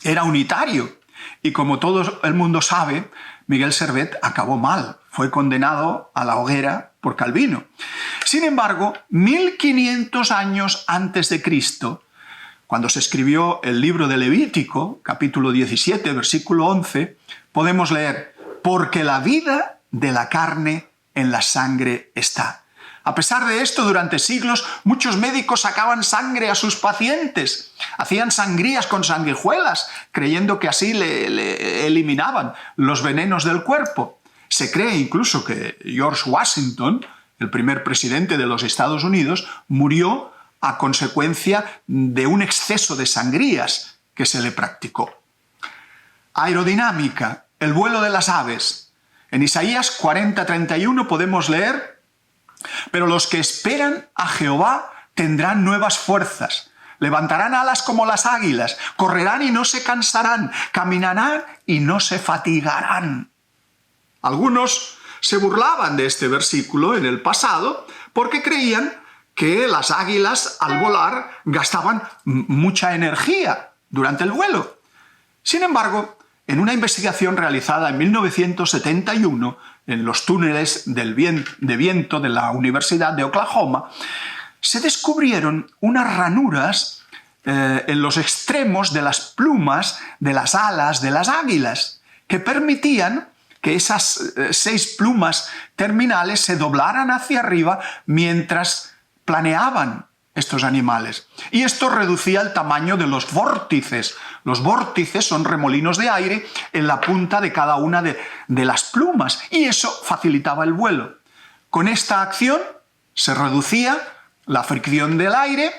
Era unitario. Y como todo el mundo sabe, Miguel Servet acabó mal. Fue condenado a la hoguera por Calvino. Sin embargo, 1500 años antes de Cristo, cuando se escribió el libro de Levítico, capítulo 17, versículo 11, podemos leer: «Porque la vida de la carne en la sangre está». A pesar de esto, durante siglos, muchos médicos sacaban sangre a sus pacientes. Hacían sangrías con sanguijuelas, creyendo que así le eliminaban los venenos del cuerpo. Se cree incluso que George Washington, el primer presidente de los Estados Unidos, murió a consecuencia de un exceso de sangrías que se le practicó. Aerodinámica, el vuelo de las aves. En Isaías 40:31 podemos leer: «Pero los que esperan a Jehová tendrán nuevas fuerzas, levantarán alas como las águilas, correrán y no se cansarán, caminarán y no se fatigarán». Algunos se burlaban de este versículo en el pasado porque creían que las águilas al volar gastaban mucha energía durante el vuelo. Sin embargo, en una investigación realizada en 1971 en los túneles de viento de la Universidad de Oklahoma, se descubrieron unas ranuras en los extremos de las plumas de las alas de las águilas, que permitían que esas 6 plumas terminales se doblaran hacia arriba mientras planeaban estos animales. Y esto reducía el tamaño de los vórtices. Los vórtices son remolinos de aire en la punta de cada una de las plumas, y eso facilitaba el vuelo. Con esta acción se reducía la fricción del aire,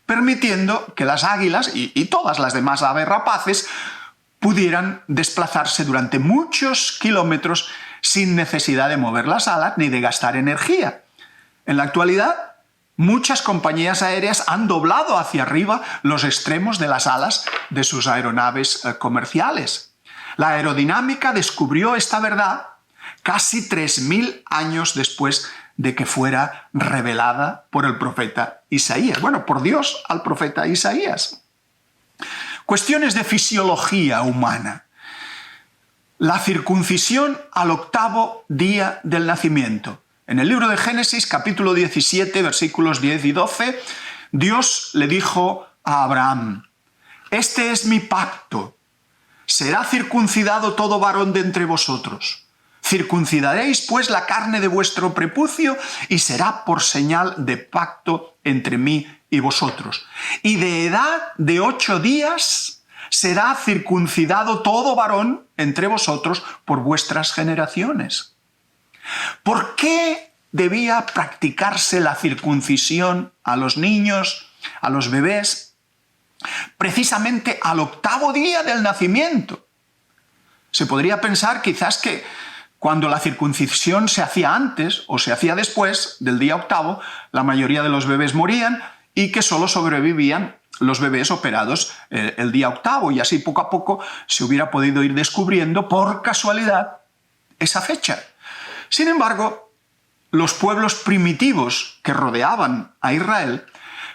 permitiendo que las águilas y todas las demás aves rapaces pudieran desplazarse durante muchos kilómetros sin necesidad de mover las alas ni de gastar energía. En la actualidad, muchas compañías aéreas han doblado hacia arriba los extremos de las alas de sus aeronaves comerciales. La aerodinámica descubrió esta verdad casi 3000 años después de que fuera revelada por el profeta Isaías. Bueno, por Dios al profeta Isaías. Cuestiones de fisiología humana. La circuncisión al 8º día del nacimiento. En el libro de Génesis, capítulo 17, versículos 10 y 12, Dios le dijo a Abraham: «Este es mi pacto. Será circuncidado todo varón de entre vosotros. Circuncidaréis pues la carne de vuestro prepucio y será por señal de pacto entre mí y vosotros. Y de edad de 8 días será circuncidado todo varón entre vosotros por vuestras generaciones». ¿Por qué debía practicarse la circuncisión a los niños, a los bebés, precisamente al 8º día del nacimiento? Se podría pensar quizás que cuando la circuncisión se hacía antes o se hacía después del día 8º, la mayoría de los bebés morían y que solo sobrevivían los bebés operados el día 8º, y así poco a poco se hubiera podido ir descubriendo por casualidad esa fecha. Sin embargo, los pueblos primitivos que rodeaban a Israel,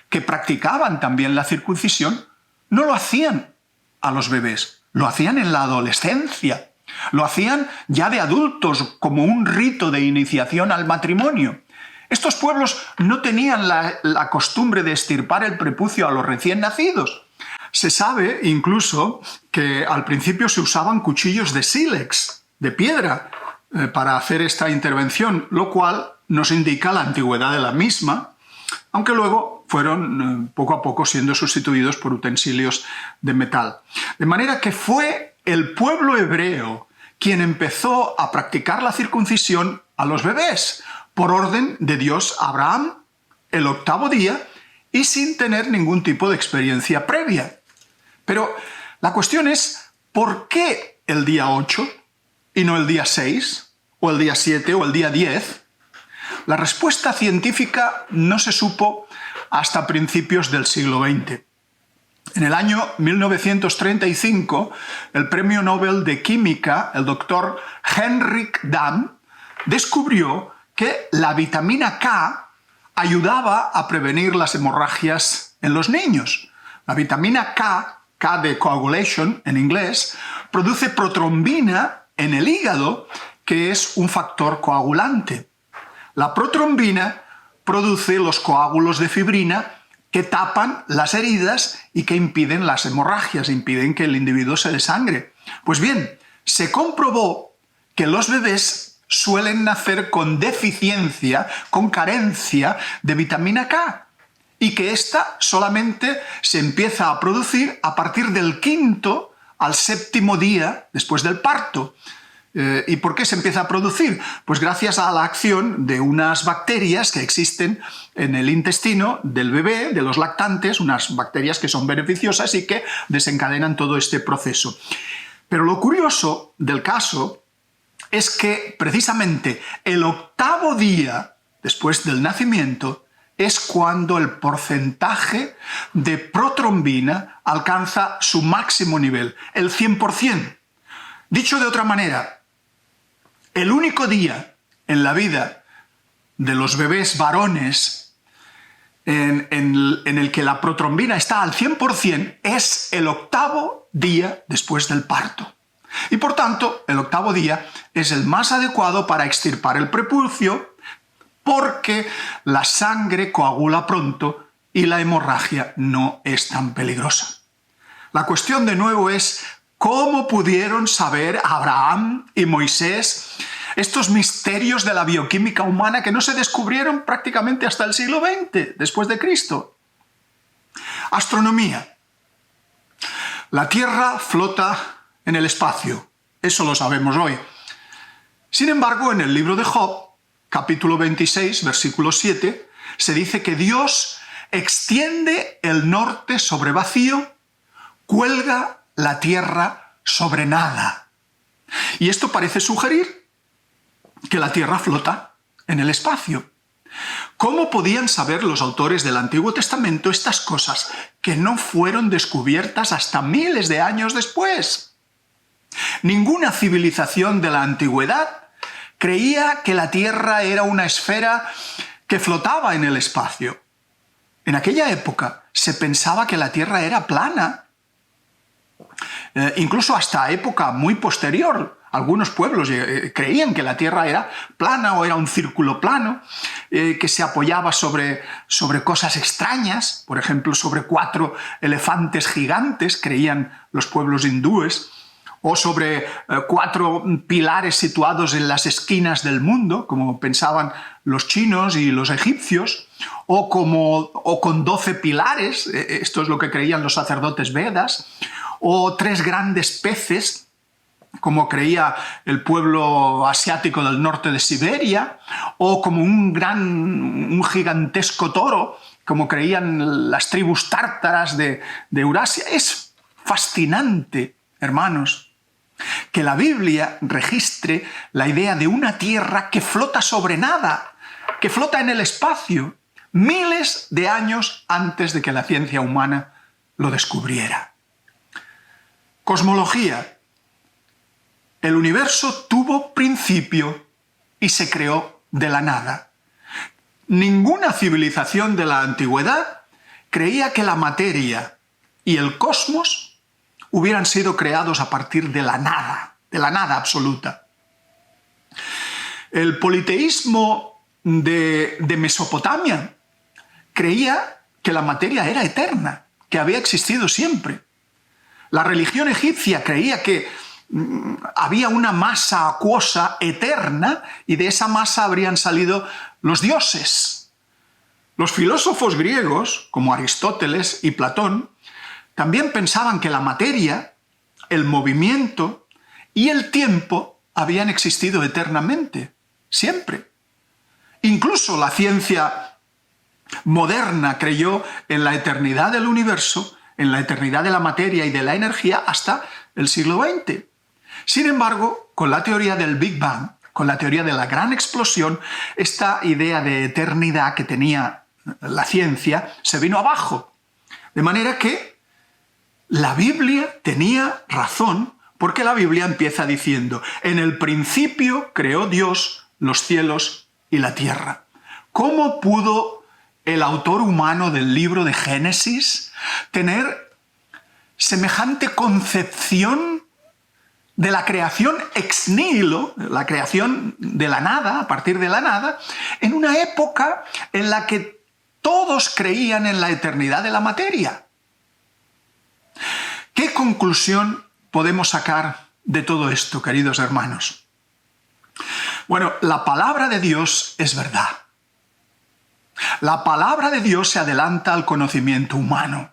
que practicaban también la circuncisión, no lo hacían a los bebés, lo hacían en la adolescencia, lo hacían ya de adultos como un rito de iniciación al matrimonio. Estos pueblos no tenían la costumbre de extirpar el prepucio a los recién nacidos. Se sabe incluso que al principio se usaban cuchillos de sílex, de piedra, para hacer esta intervención, lo cual nos indica la antigüedad de la misma, aunque luego fueron poco a poco siendo sustituidos por utensilios de metal. De manera que fue el pueblo hebreo quien empezó a practicar la circuncisión a los bebés, por orden de Dios a Abraham, el 8º día, y sin tener ningún tipo de experiencia previa. Pero la cuestión es, ¿por qué el día 8 y no el día 6, o el día 7 o el día 10? La respuesta científica no se supo hasta principios del siglo XX. En el año 1935, el premio Nobel de Química, el doctor Henrik Dam, descubrió que la vitamina K ayudaba a prevenir las hemorragias en los niños. La vitamina K, K de coagulation en inglés, produce protrombina en el hígado, que es un factor coagulante. La protrombina produce los coágulos de fibrina que tapan las heridas y que impiden las hemorragias, impiden que el individuo se desangre. Pues bien, se comprobó que los bebés suelen nacer con deficiencia, con carencia de vitamina K, y que ésta solamente se empieza a producir a partir del 5º al 7º día después del parto. ¿Y por qué se empieza a producir? Pues gracias a la acción de unas bacterias que existen en el intestino del bebé, de los lactantes, unas bacterias que son beneficiosas y que desencadenan todo este proceso. Pero lo curioso del caso es que precisamente el 8º día después del nacimiento es cuando el porcentaje de protrombina alcanza su máximo nivel, el 100%. Dicho de otra manera, el único día en la vida de los bebés varones en el que la protrombina está al 100% es el 8º día después del parto. Y por tanto, el 8º día es el más adecuado para extirpar el prepucio, porque la sangre coagula pronto y la hemorragia no es tan peligrosa. La cuestión de nuevo es: ¿cómo pudieron saber Abraham y Moisés estos misterios de la bioquímica humana que no se descubrieron prácticamente hasta el siglo XX, después de Cristo? Astronomía. La Tierra flota en el espacio, eso lo sabemos hoy. Sin embargo, en el libro de Job, capítulo 26, versículo 7, se dice que Dios extiende el norte sobre vacío, cuelga la tierra sobre nada. Y esto parece sugerir que la Tierra flota en el espacio. ¿Cómo podían saber los autores del Antiguo Testamento estas cosas que no fueron descubiertas hasta miles de años después? Ninguna civilización de la antigüedad creía que la Tierra era una esfera que flotaba en el espacio. En aquella época se pensaba que la Tierra era plana. Incluso hasta época muy posterior, algunos pueblos creían que la Tierra era plana o era un círculo plano, que se apoyaba sobre cosas extrañas, por ejemplo, sobre 4 elefantes gigantes, creían los pueblos hindúes, o sobre 4 pilares situados en las esquinas del mundo, como pensaban los chinos y los egipcios, o con 12 pilares, esto es lo que creían los sacerdotes Vedas, o 3 grandes peces, como creía el pueblo asiático del norte de Siberia, o como un gigantesco toro, como creían las tribus tártaras de Eurasia. Es fascinante, hermanos, que la Biblia registre la idea de una tierra que flota sobre nada, que flota en el espacio, miles de años antes de que la ciencia humana lo descubriera. Cosmología. El universo tuvo principio y se creó de la nada. Ninguna civilización de la antigüedad creía que la materia y el cosmos hubieran sido creados a partir de la nada absoluta. El politeísmo de Mesopotamia creía que la materia era eterna, que había existido siempre. La religión egipcia creía que había una masa acuosa eterna y de esa masa habrían salido los dioses. Los filósofos griegos, como Aristóteles y Platón, también pensaban que la materia, el movimiento y el tiempo habían existido eternamente, siempre. Incluso la ciencia moderna creyó en la eternidad del universo, en la eternidad de la materia y de la energía hasta el siglo XX. Sin embargo, con la teoría del Big Bang, con la teoría de la gran explosión, esta idea de eternidad que tenía la ciencia se vino abajo. De manera que la Biblia tenía razón, porque la Biblia empieza diciendo: en el principio creó Dios los cielos y la tierra. ¿Cómo pudo el autor humano del libro de Génesis tener semejante concepción de la creación ex nihilo, la creación de la nada, a partir de la nada, en una época en la que todos creían en la eternidad de la materia? ¿Qué conclusión podemos sacar de todo esto, queridos hermanos? Bueno, la palabra de Dios es verdad. La palabra de Dios se adelanta al conocimiento humano.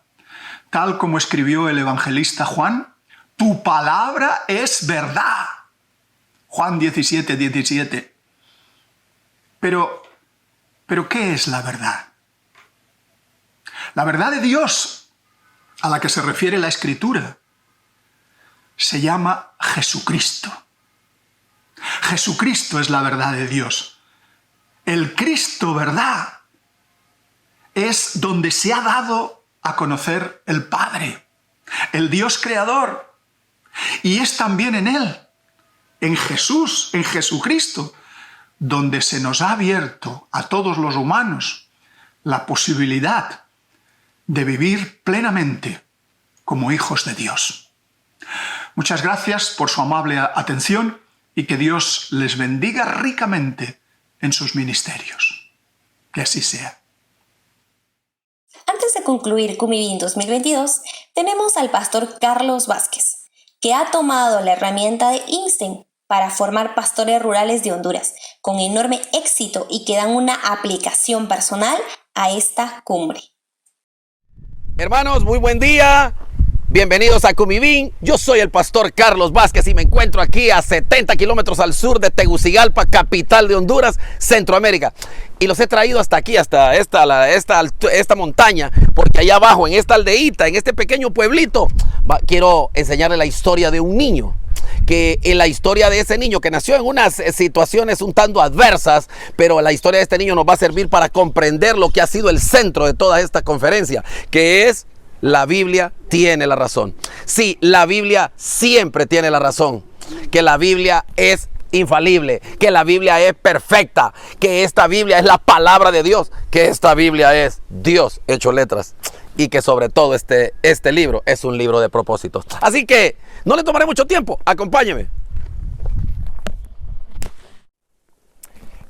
Tal como escribió el evangelista Juan: tu palabra es verdad. Juan 17:17. Pero, ¿qué es la verdad? La verdad de Dios, a la que se refiere la Escritura, se llama Jesucristo. Jesucristo es la verdad de Dios. El Cristo verdad es donde se ha dado a conocer el Padre, el Dios creador. Y es también en Él, en Jesús, en Jesucristo, donde se nos ha abierto a todos los humanos la posibilidad de vivir plenamente como hijos de Dios. Muchas gracias por su amable atención y que Dios les bendiga ricamente en sus ministerios. Que así sea. Antes de concluir Cumivin 2022, tenemos al pastor Carlos Vázquez, que ha tomado la herramienta de Einstein para formar pastores rurales de Honduras, con enorme éxito y que dan una aplicación personal a esta cumbre. Hermanos, muy buen día. Bienvenidos a Cumivin. Yo soy el pastor Carlos Vázquez y me encuentro aquí a 70 kilómetros al sur de Tegucigalpa, capital de Honduras, Centroamérica. Y los he traído hasta aquí, hasta esta montaña, porque allá abajo, en esta aldeíta, en este pequeño pueblito, quiero enseñarle la historia de un niño. Que en la historia de ese niño que nació en unas situaciones un tanto adversas, pero la historia de este niño nos va a servir para comprender lo que ha sido el centro de toda esta conferencia, que es: la Biblia tiene la razón. Sí, la Biblia siempre tiene la razón. Que la Biblia es infalible, que la Biblia es perfecta, que esta Biblia es la palabra de Dios, que esta Biblia es Dios hecho letras, y que sobre todo este libro es un libro de propósitos. Así que no le tomaré mucho tiempo, acompáñeme.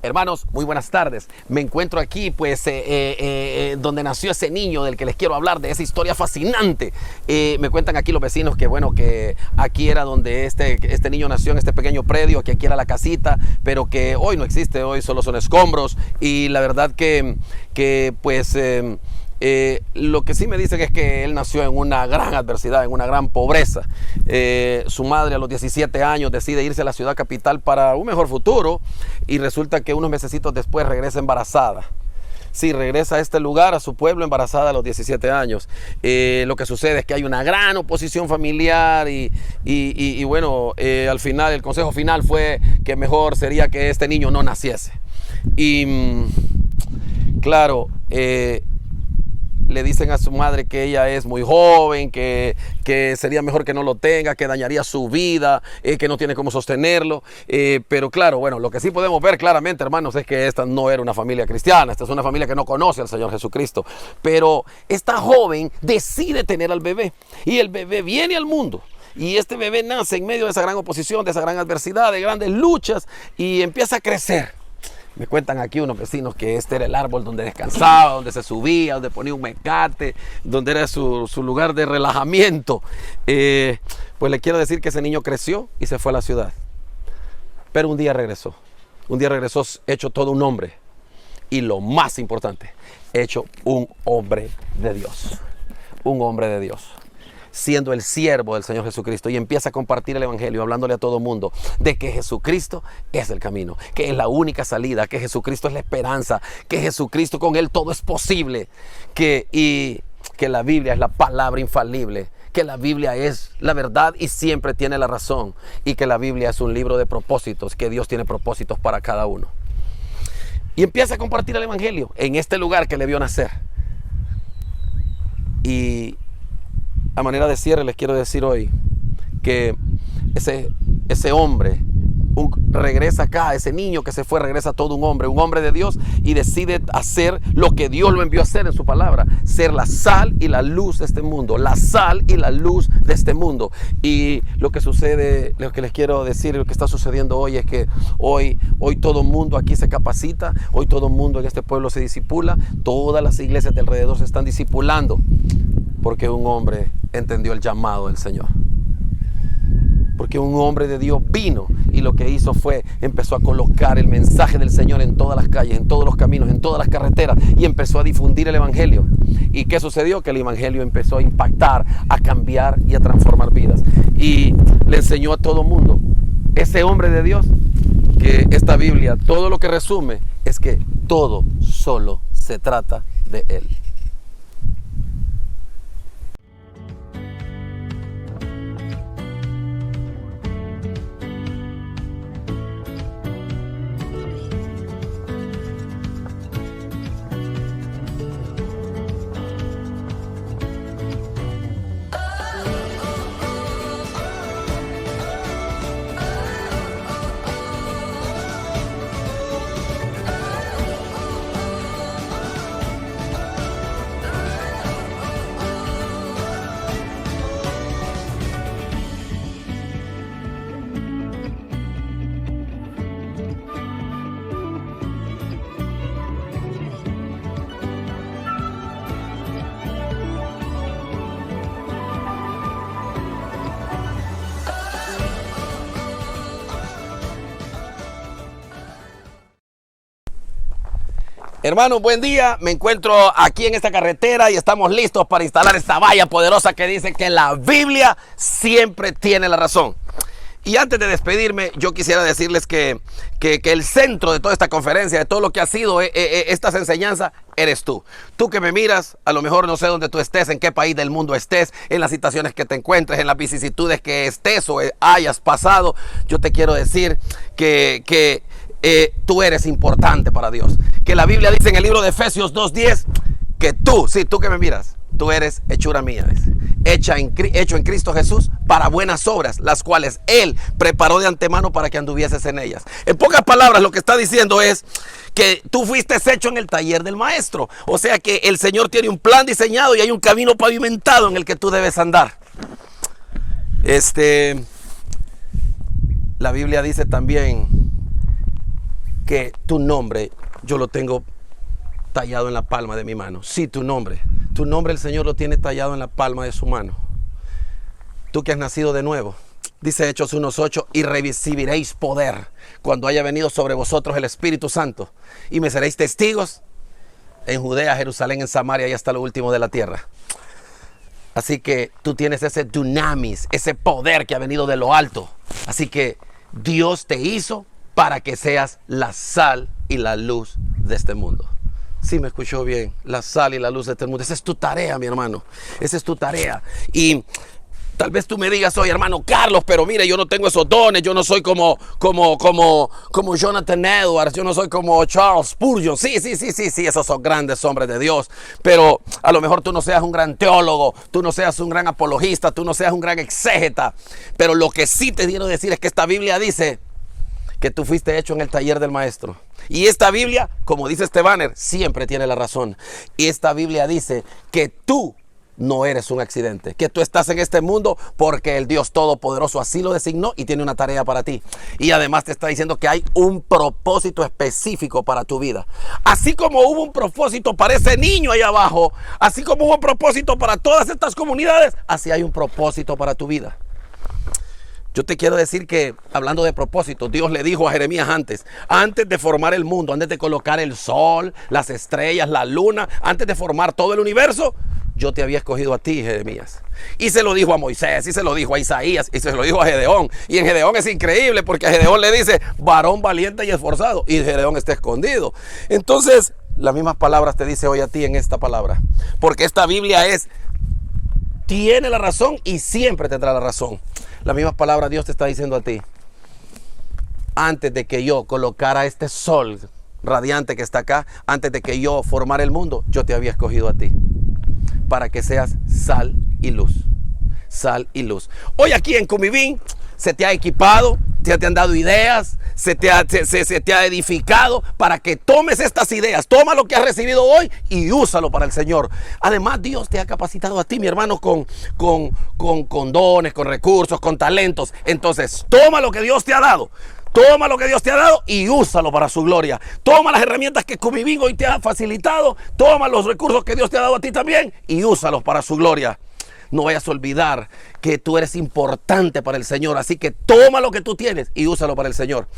Hermanos, muy buenas tardes. Me encuentro aquí, pues, donde nació ese niño del que les quiero hablar, de esa historia fascinante. Me cuentan aquí los vecinos que, bueno, que aquí era donde este niño nació, en este pequeño predio, que aquí era la casita, pero que hoy no existe, hoy solo son escombros. Y la verdad que pues, lo que sí me dicen es que él nació en una gran adversidad, en una gran pobreza. Su madre a los 17 años decide irse a la ciudad capital para un mejor futuro, y resulta que unos mesecitos después regresa embarazada. Sí, regresa a este lugar, a su pueblo, embarazada a los 17 años. Lo que sucede es que hay una gran oposición familiar y bueno, al final, el consejo final fue que mejor sería que este niño no naciese. Y claro, le dicen a su madre que ella es muy joven, que sería mejor que no lo tenga, que dañaría su vida, que no tiene cómo sostenerlo. Pero claro, bueno, lo que sí podemos ver claramente, hermanos, es que esta no era una familia cristiana. Esta es una familia que no conoce al Señor Jesucristo. Pero esta joven decide tener al bebé, y el bebé viene al mundo. Y este bebé nace en medio de esa gran oposición, de esa gran adversidad, de grandes luchas, y empieza a crecer. Me cuentan aquí unos vecinos que este era el árbol donde descansaba, donde se subía, donde ponía un mecate, donde era su lugar de relajamiento. Pues le quiero decir que ese niño creció y se fue a la ciudad. Pero un día regresó. Un día regresó hecho todo un hombre. Y lo más importante, hecho un hombre de Dios. Un hombre de Dios. siendo el siervo del Señor Jesucristo y empieza a compartir el evangelio, hablándole a todo mundo de que Jesucristo es el camino, que es la única salida, que Jesucristo es la esperanza, que Jesucristo, con Él todo es posible, y que la Biblia es la palabra infalible, que la Biblia es la verdad y siempre tiene la razón, y que la Biblia es un libro de propósitos, que Dios tiene propósitos para cada uno. Y empieza a compartir el evangelio en este lugar que le vio nacer. Y a manera de cierre les quiero decir hoy que ese hombre regresa acá, ese niño que se fue, regresa todo un hombre de Dios, y decide hacer lo que Dios lo envió a hacer en su palabra, ser la sal y la luz de este mundo, la sal y la luz de este mundo. Y lo que sucede, lo que les quiero decir, lo que está sucediendo hoy es que hoy todo el mundo aquí se capacita, hoy todo el mundo en este pueblo se discipula, todas las iglesias de alrededor se están discipulando, porque un hombre entendió el llamado del Señor. Porque un hombre de Dios vino y lo que hizo fue, empezó a colocar el mensaje del Señor en todas las calles, en todos los caminos, en todas las carreteras, y empezó a difundir el evangelio. ¿Y qué sucedió? Que el evangelio empezó a impactar, a cambiar y a transformar vidas. Y le enseñó a todo mundo, ese hombre de Dios, que esta Biblia, todo lo que resume es que todo solo se trata de Él. Hermanos, buen día. Me encuentro aquí en esta carretera y estamos listos para instalar esta valla poderosa que dice que la Biblia siempre tiene la razón. Y antes de despedirme, yo quisiera decirles que el centro de toda esta conferencia, de todo lo que ha sido estas enseñanzas, eres tú. Tú que me miras, a lo mejor no sé dónde tú estés, en qué país del mundo estés, en las situaciones que te encuentres, en las vicisitudes que estés o hayas pasado. Yo te quiero decir que tú eres importante para Dios. Que la Biblia dice en el libro de Efesios 2:10 que tú, sí, tú que me miras, tú eres hechura mía, hecho en Cristo Jesús para buenas obras, las cuales Él preparó de antemano para que anduvieses en ellas. En pocas palabras, lo que está diciendo es que tú fuiste hecho en el taller del maestro. O sea que el Señor tiene un plan diseñado y hay un camino pavimentado en el que tú debes andar. La Biblia dice también que tu nombre yo lo tengo tallado en la palma de mi mano. Sí, tu nombre el Señor lo tiene tallado en la palma de su mano. Tú que has nacido de nuevo, dice Hechos 1:8, y recibiréis poder cuando haya venido sobre vosotros el Espíritu Santo, y me seréis testigos en Judea, Jerusalén, en Samaria y hasta lo último de la tierra. Así que tú tienes ese dunamis, ese poder que ha venido de lo alto. Así que Dios te hizo para que seas la sal y la luz de este mundo. Sí, me escuchó bien, la sal y la luz de este mundo. Esa es tu tarea, mi hermano. Esa es tu tarea. Y tal vez tú me digas, oye, hermano Carlos, pero mire, yo no tengo esos dones. Yo no soy como Jonathan Edwards. Yo no soy como Charles Spurgeon. Sí, esos son grandes hombres de Dios. Pero a lo mejor tú no seas un gran teólogo, tú no seas un gran apologista, tú no seas un gran exégeta. Pero lo que sí te quiero decir es que esta Biblia dice que tú fuiste hecho en el taller del maestro. Y esta Biblia, como dice este banner, siempre tiene la razón. Y esta Biblia dice que tú no eres un accidente, que tú estás en este mundo porque el Dios Todopoderoso así lo designó y tiene una tarea para ti. Y además te está diciendo que hay un propósito específico para tu vida. Así como hubo un propósito para ese niño ahí abajo, así como hubo un propósito para todas estas comunidades, así hay un propósito para tu vida. Yo te quiero decir que, hablando de propósito, Dios le dijo a Jeremías antes de formar el mundo, antes de colocar el sol, las estrellas, la luna, antes de formar todo el universo, yo te había escogido a ti, Jeremías. Y se lo dijo a Moisés, y se lo dijo a Isaías, y se lo dijo a Gedeón. Y en Gedeón es increíble porque a Gedeón le dice, varón valiente y esforzado. Y Gedeón está escondido. Entonces, las mismas palabras te dice hoy a ti en esta palabra. Porque esta Biblia tiene la razón y siempre tendrá la razón. Las mismas palabras Dios te está diciendo a ti. Antes de que yo colocara este sol radiante que está acá, antes de que yo formara el mundo, yo te había escogido a ti para que seas sal y luz. Sal y luz. Hoy aquí en Comivín se te ha equipado, te han dado ideas, se te ha edificado para que tomes estas ideas, toma lo que has recibido hoy y úsalo para el Señor. Además, Dios te ha capacitado a ti, mi hermano, con dones, con recursos, con talentos. Entonces, toma lo que Dios te ha dado. Toma lo que Dios te ha dado y úsalo para su gloria. Toma las herramientas que Comivín hoy te ha facilitado. Toma los recursos que Dios te ha dado a ti también y úsalos para su gloria. No vayas a olvidar que tú eres importante para el Señor. Así que toma lo que tú tienes y úsalo para el Señor.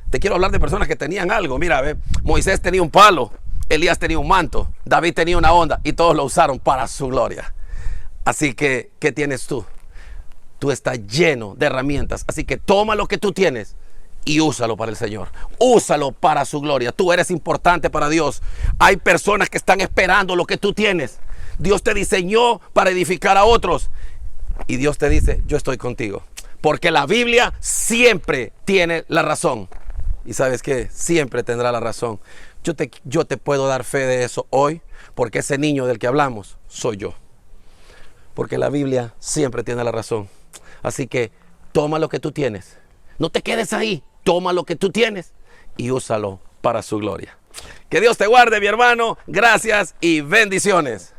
Te quiero hablar de personas que tenían algo. Mira, Moisés tenía un palo, Elías tenía un manto, David tenía una onda y todos lo usaron para su gloria. Así que, ¿qué tienes tú? Tú estás lleno de herramientas. Así que toma lo que tú tienes y úsalo para el Señor. Úsalo para su gloria. Tú eres importante para Dios. Hay personas que están esperando lo que tú tienes. Dios te diseñó para edificar a otros. Y Dios te dice, yo estoy contigo. Porque la Biblia siempre tiene la razón. Y sabes que siempre tendrá la razón. Yo te puedo dar fe de eso hoy. Porque ese niño del que hablamos soy yo. Porque la Biblia siempre tiene la razón. Así que toma lo que tú tienes. No te quedes ahí. Toma lo que tú tienes y úsalo para su gloria. Que Dios te guarde, mi hermano. Gracias y bendiciones.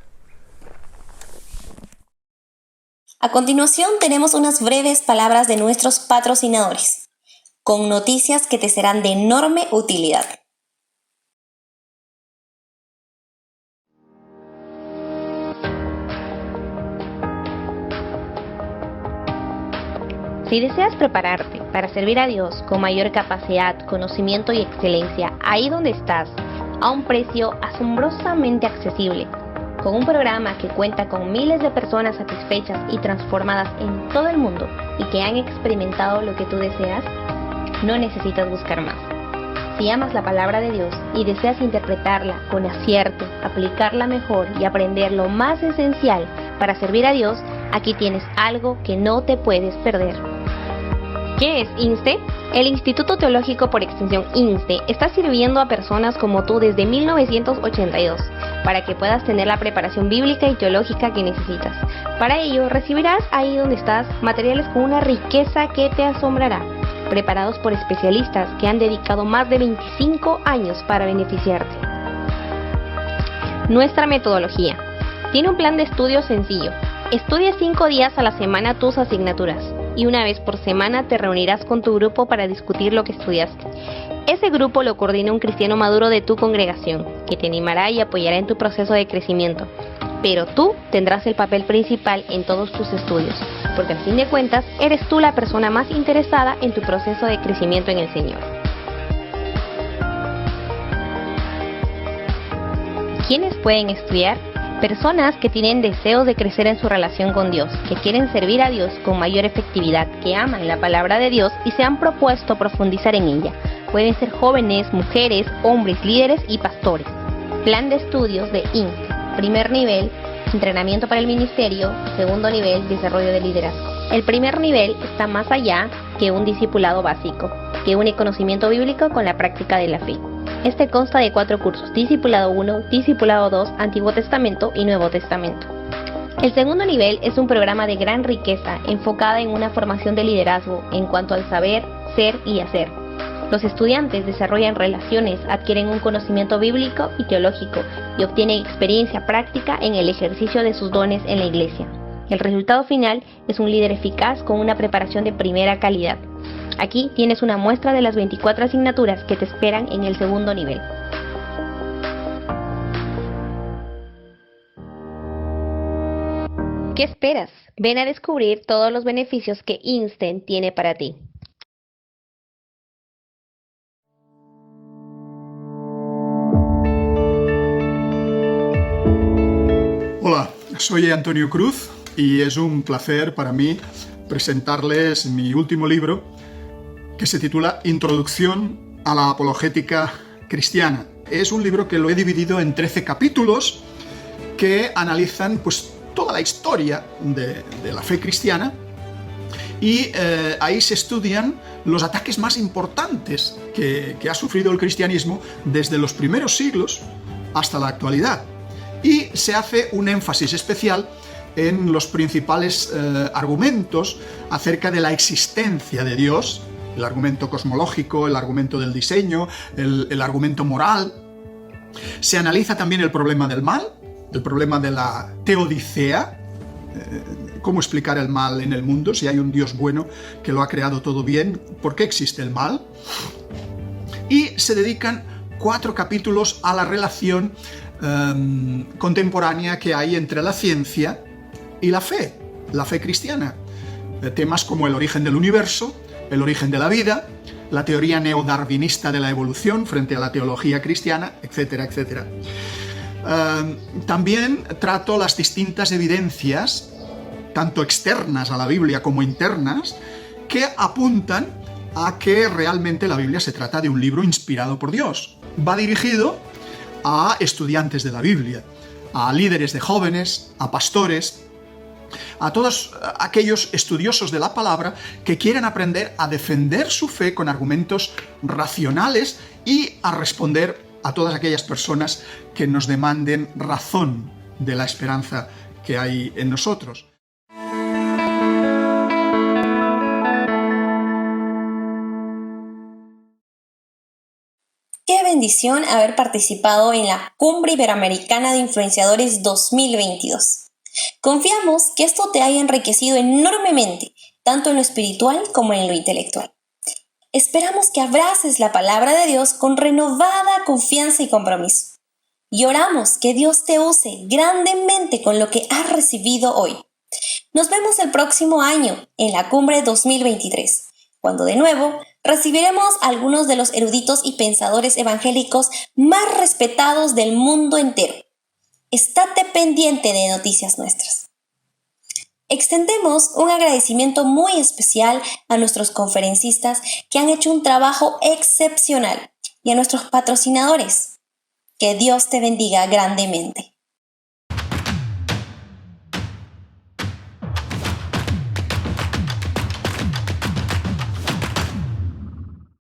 A continuación tenemos unas breves palabras de nuestros patrocinadores, con noticias que te serán de enorme utilidad. Si deseas prepararte para servir a Dios con mayor capacidad, conocimiento y excelencia ahí donde estás, a un precio asombrosamente accesible, con un programa que cuenta con miles de personas satisfechas y transformadas en todo el mundo y que han experimentado lo que tú deseas, no necesitas buscar más. Si amas la palabra de Dios y deseas interpretarla con acierto, aplicarla mejor y aprender lo más esencial para servir a Dios, aquí tienes algo que no te puedes perder. ¿Qué es INSTE? El Instituto Teológico por Extensión INSTE está sirviendo a personas como tú desde 1982 para que puedas tener la preparación bíblica y teológica que necesitas. Para ello, recibirás ahí donde estás materiales con una riqueza que te asombrará, preparados por especialistas que han dedicado más de 25 años para beneficiarte. Nuestra metodología tiene un plan de estudio sencillo. Estudia 5 días a la semana tus asignaturas y una vez por semana te reunirás con tu grupo para discutir lo que estudiaste. Ese grupo lo coordina un cristiano maduro de tu congregación, que te animará y apoyará en tu proceso de crecimiento. Pero tú tendrás el papel principal en todos tus estudios, porque al fin de cuentas eres tú la persona más interesada en tu proceso de crecimiento en el Señor. ¿Quiénes pueden estudiar? Personas que tienen deseos de crecer en su relación con Dios, que quieren servir a Dios con mayor efectividad, que aman la palabra de Dios y se han propuesto profundizar en ella. Pueden ser jóvenes, mujeres, hombres, líderes y pastores. Plan de estudios de INSTE. Primer nivel, entrenamiento para el ministerio. Segundo nivel, desarrollo de liderazgo. El primer nivel está más allá que un discipulado básico, que une conocimiento bíblico con la práctica de la fe. Este consta de 4 cursos: Discipulado 1, Discipulado 2, Antiguo Testamento y Nuevo Testamento. El segundo nivel es un programa de gran riqueza enfocada en una formación de liderazgo en cuanto al saber, ser y hacer. Los estudiantes desarrollan relaciones, adquieren un conocimiento bíblico y teológico y obtienen experiencia práctica en el ejercicio de sus dones en la iglesia. El resultado final es un líder eficaz con una preparación de primera calidad. Aquí tienes una muestra de las 24 asignaturas que te esperan en el segundo nivel. ¿Qué esperas? Ven a descubrir todos los beneficios que INSTE tiene para ti. Hola, soy Antonio Cruz y es un placer para mí presentarles mi último libro que se titula Introducción a la Apologética Cristiana. Es un libro que lo he dividido en 13 capítulos que analizan pues, toda la historia de la fe cristiana y ahí se estudian los ataques más importantes que ha sufrido el cristianismo desde los primeros siglos hasta la actualidad. Y se hace un énfasis especial en los principales argumentos acerca de la existencia de Dios, el argumento cosmológico, el argumento del diseño, el argumento moral. Se analiza también el problema del mal, el problema de la teodicea, cómo explicar el mal en el mundo, si hay un Dios bueno que lo ha creado todo bien, ¿por qué existe el mal? Y se dedican 4 capítulos a la relación contemporánea que hay entre la ciencia y la fe cristiana. Temas como el origen del universo, el origen de la vida, la teoría neodarwinista de la evolución frente a la teología cristiana, etcétera, etcétera. También trato las distintas evidencias, tanto externas a la Biblia como internas, que apuntan a que realmente la Biblia se trata de un libro inspirado por Dios. Va dirigido a estudiantes de la Biblia, a líderes de jóvenes, a pastores, a todos aquellos estudiosos de la palabra que quieren aprender a defender su fe con argumentos racionales y a responder a todas aquellas personas que nos demanden razón de la esperanza que hay en nosotros. Qué bendición haber participado en la Cumbre Iberoamericana de Influenciadores 2022. Confiamos que esto te haya enriquecido enormemente, tanto en lo espiritual como en lo intelectual. Esperamos que abraces la palabra de Dios con renovada confianza y compromiso. Y oramos que Dios te use grandemente con lo que has recibido hoy. Nos vemos el próximo año en la Cumbre 2023, cuando de nuevo recibiremos a algunos de los eruditos y pensadores evangélicos más respetados del mundo entero. Estate pendiente de noticias nuestras. Extendemos un agradecimiento muy especial a nuestros conferencistas que han hecho un trabajo excepcional y a nuestros patrocinadores. Que Dios te bendiga grandemente.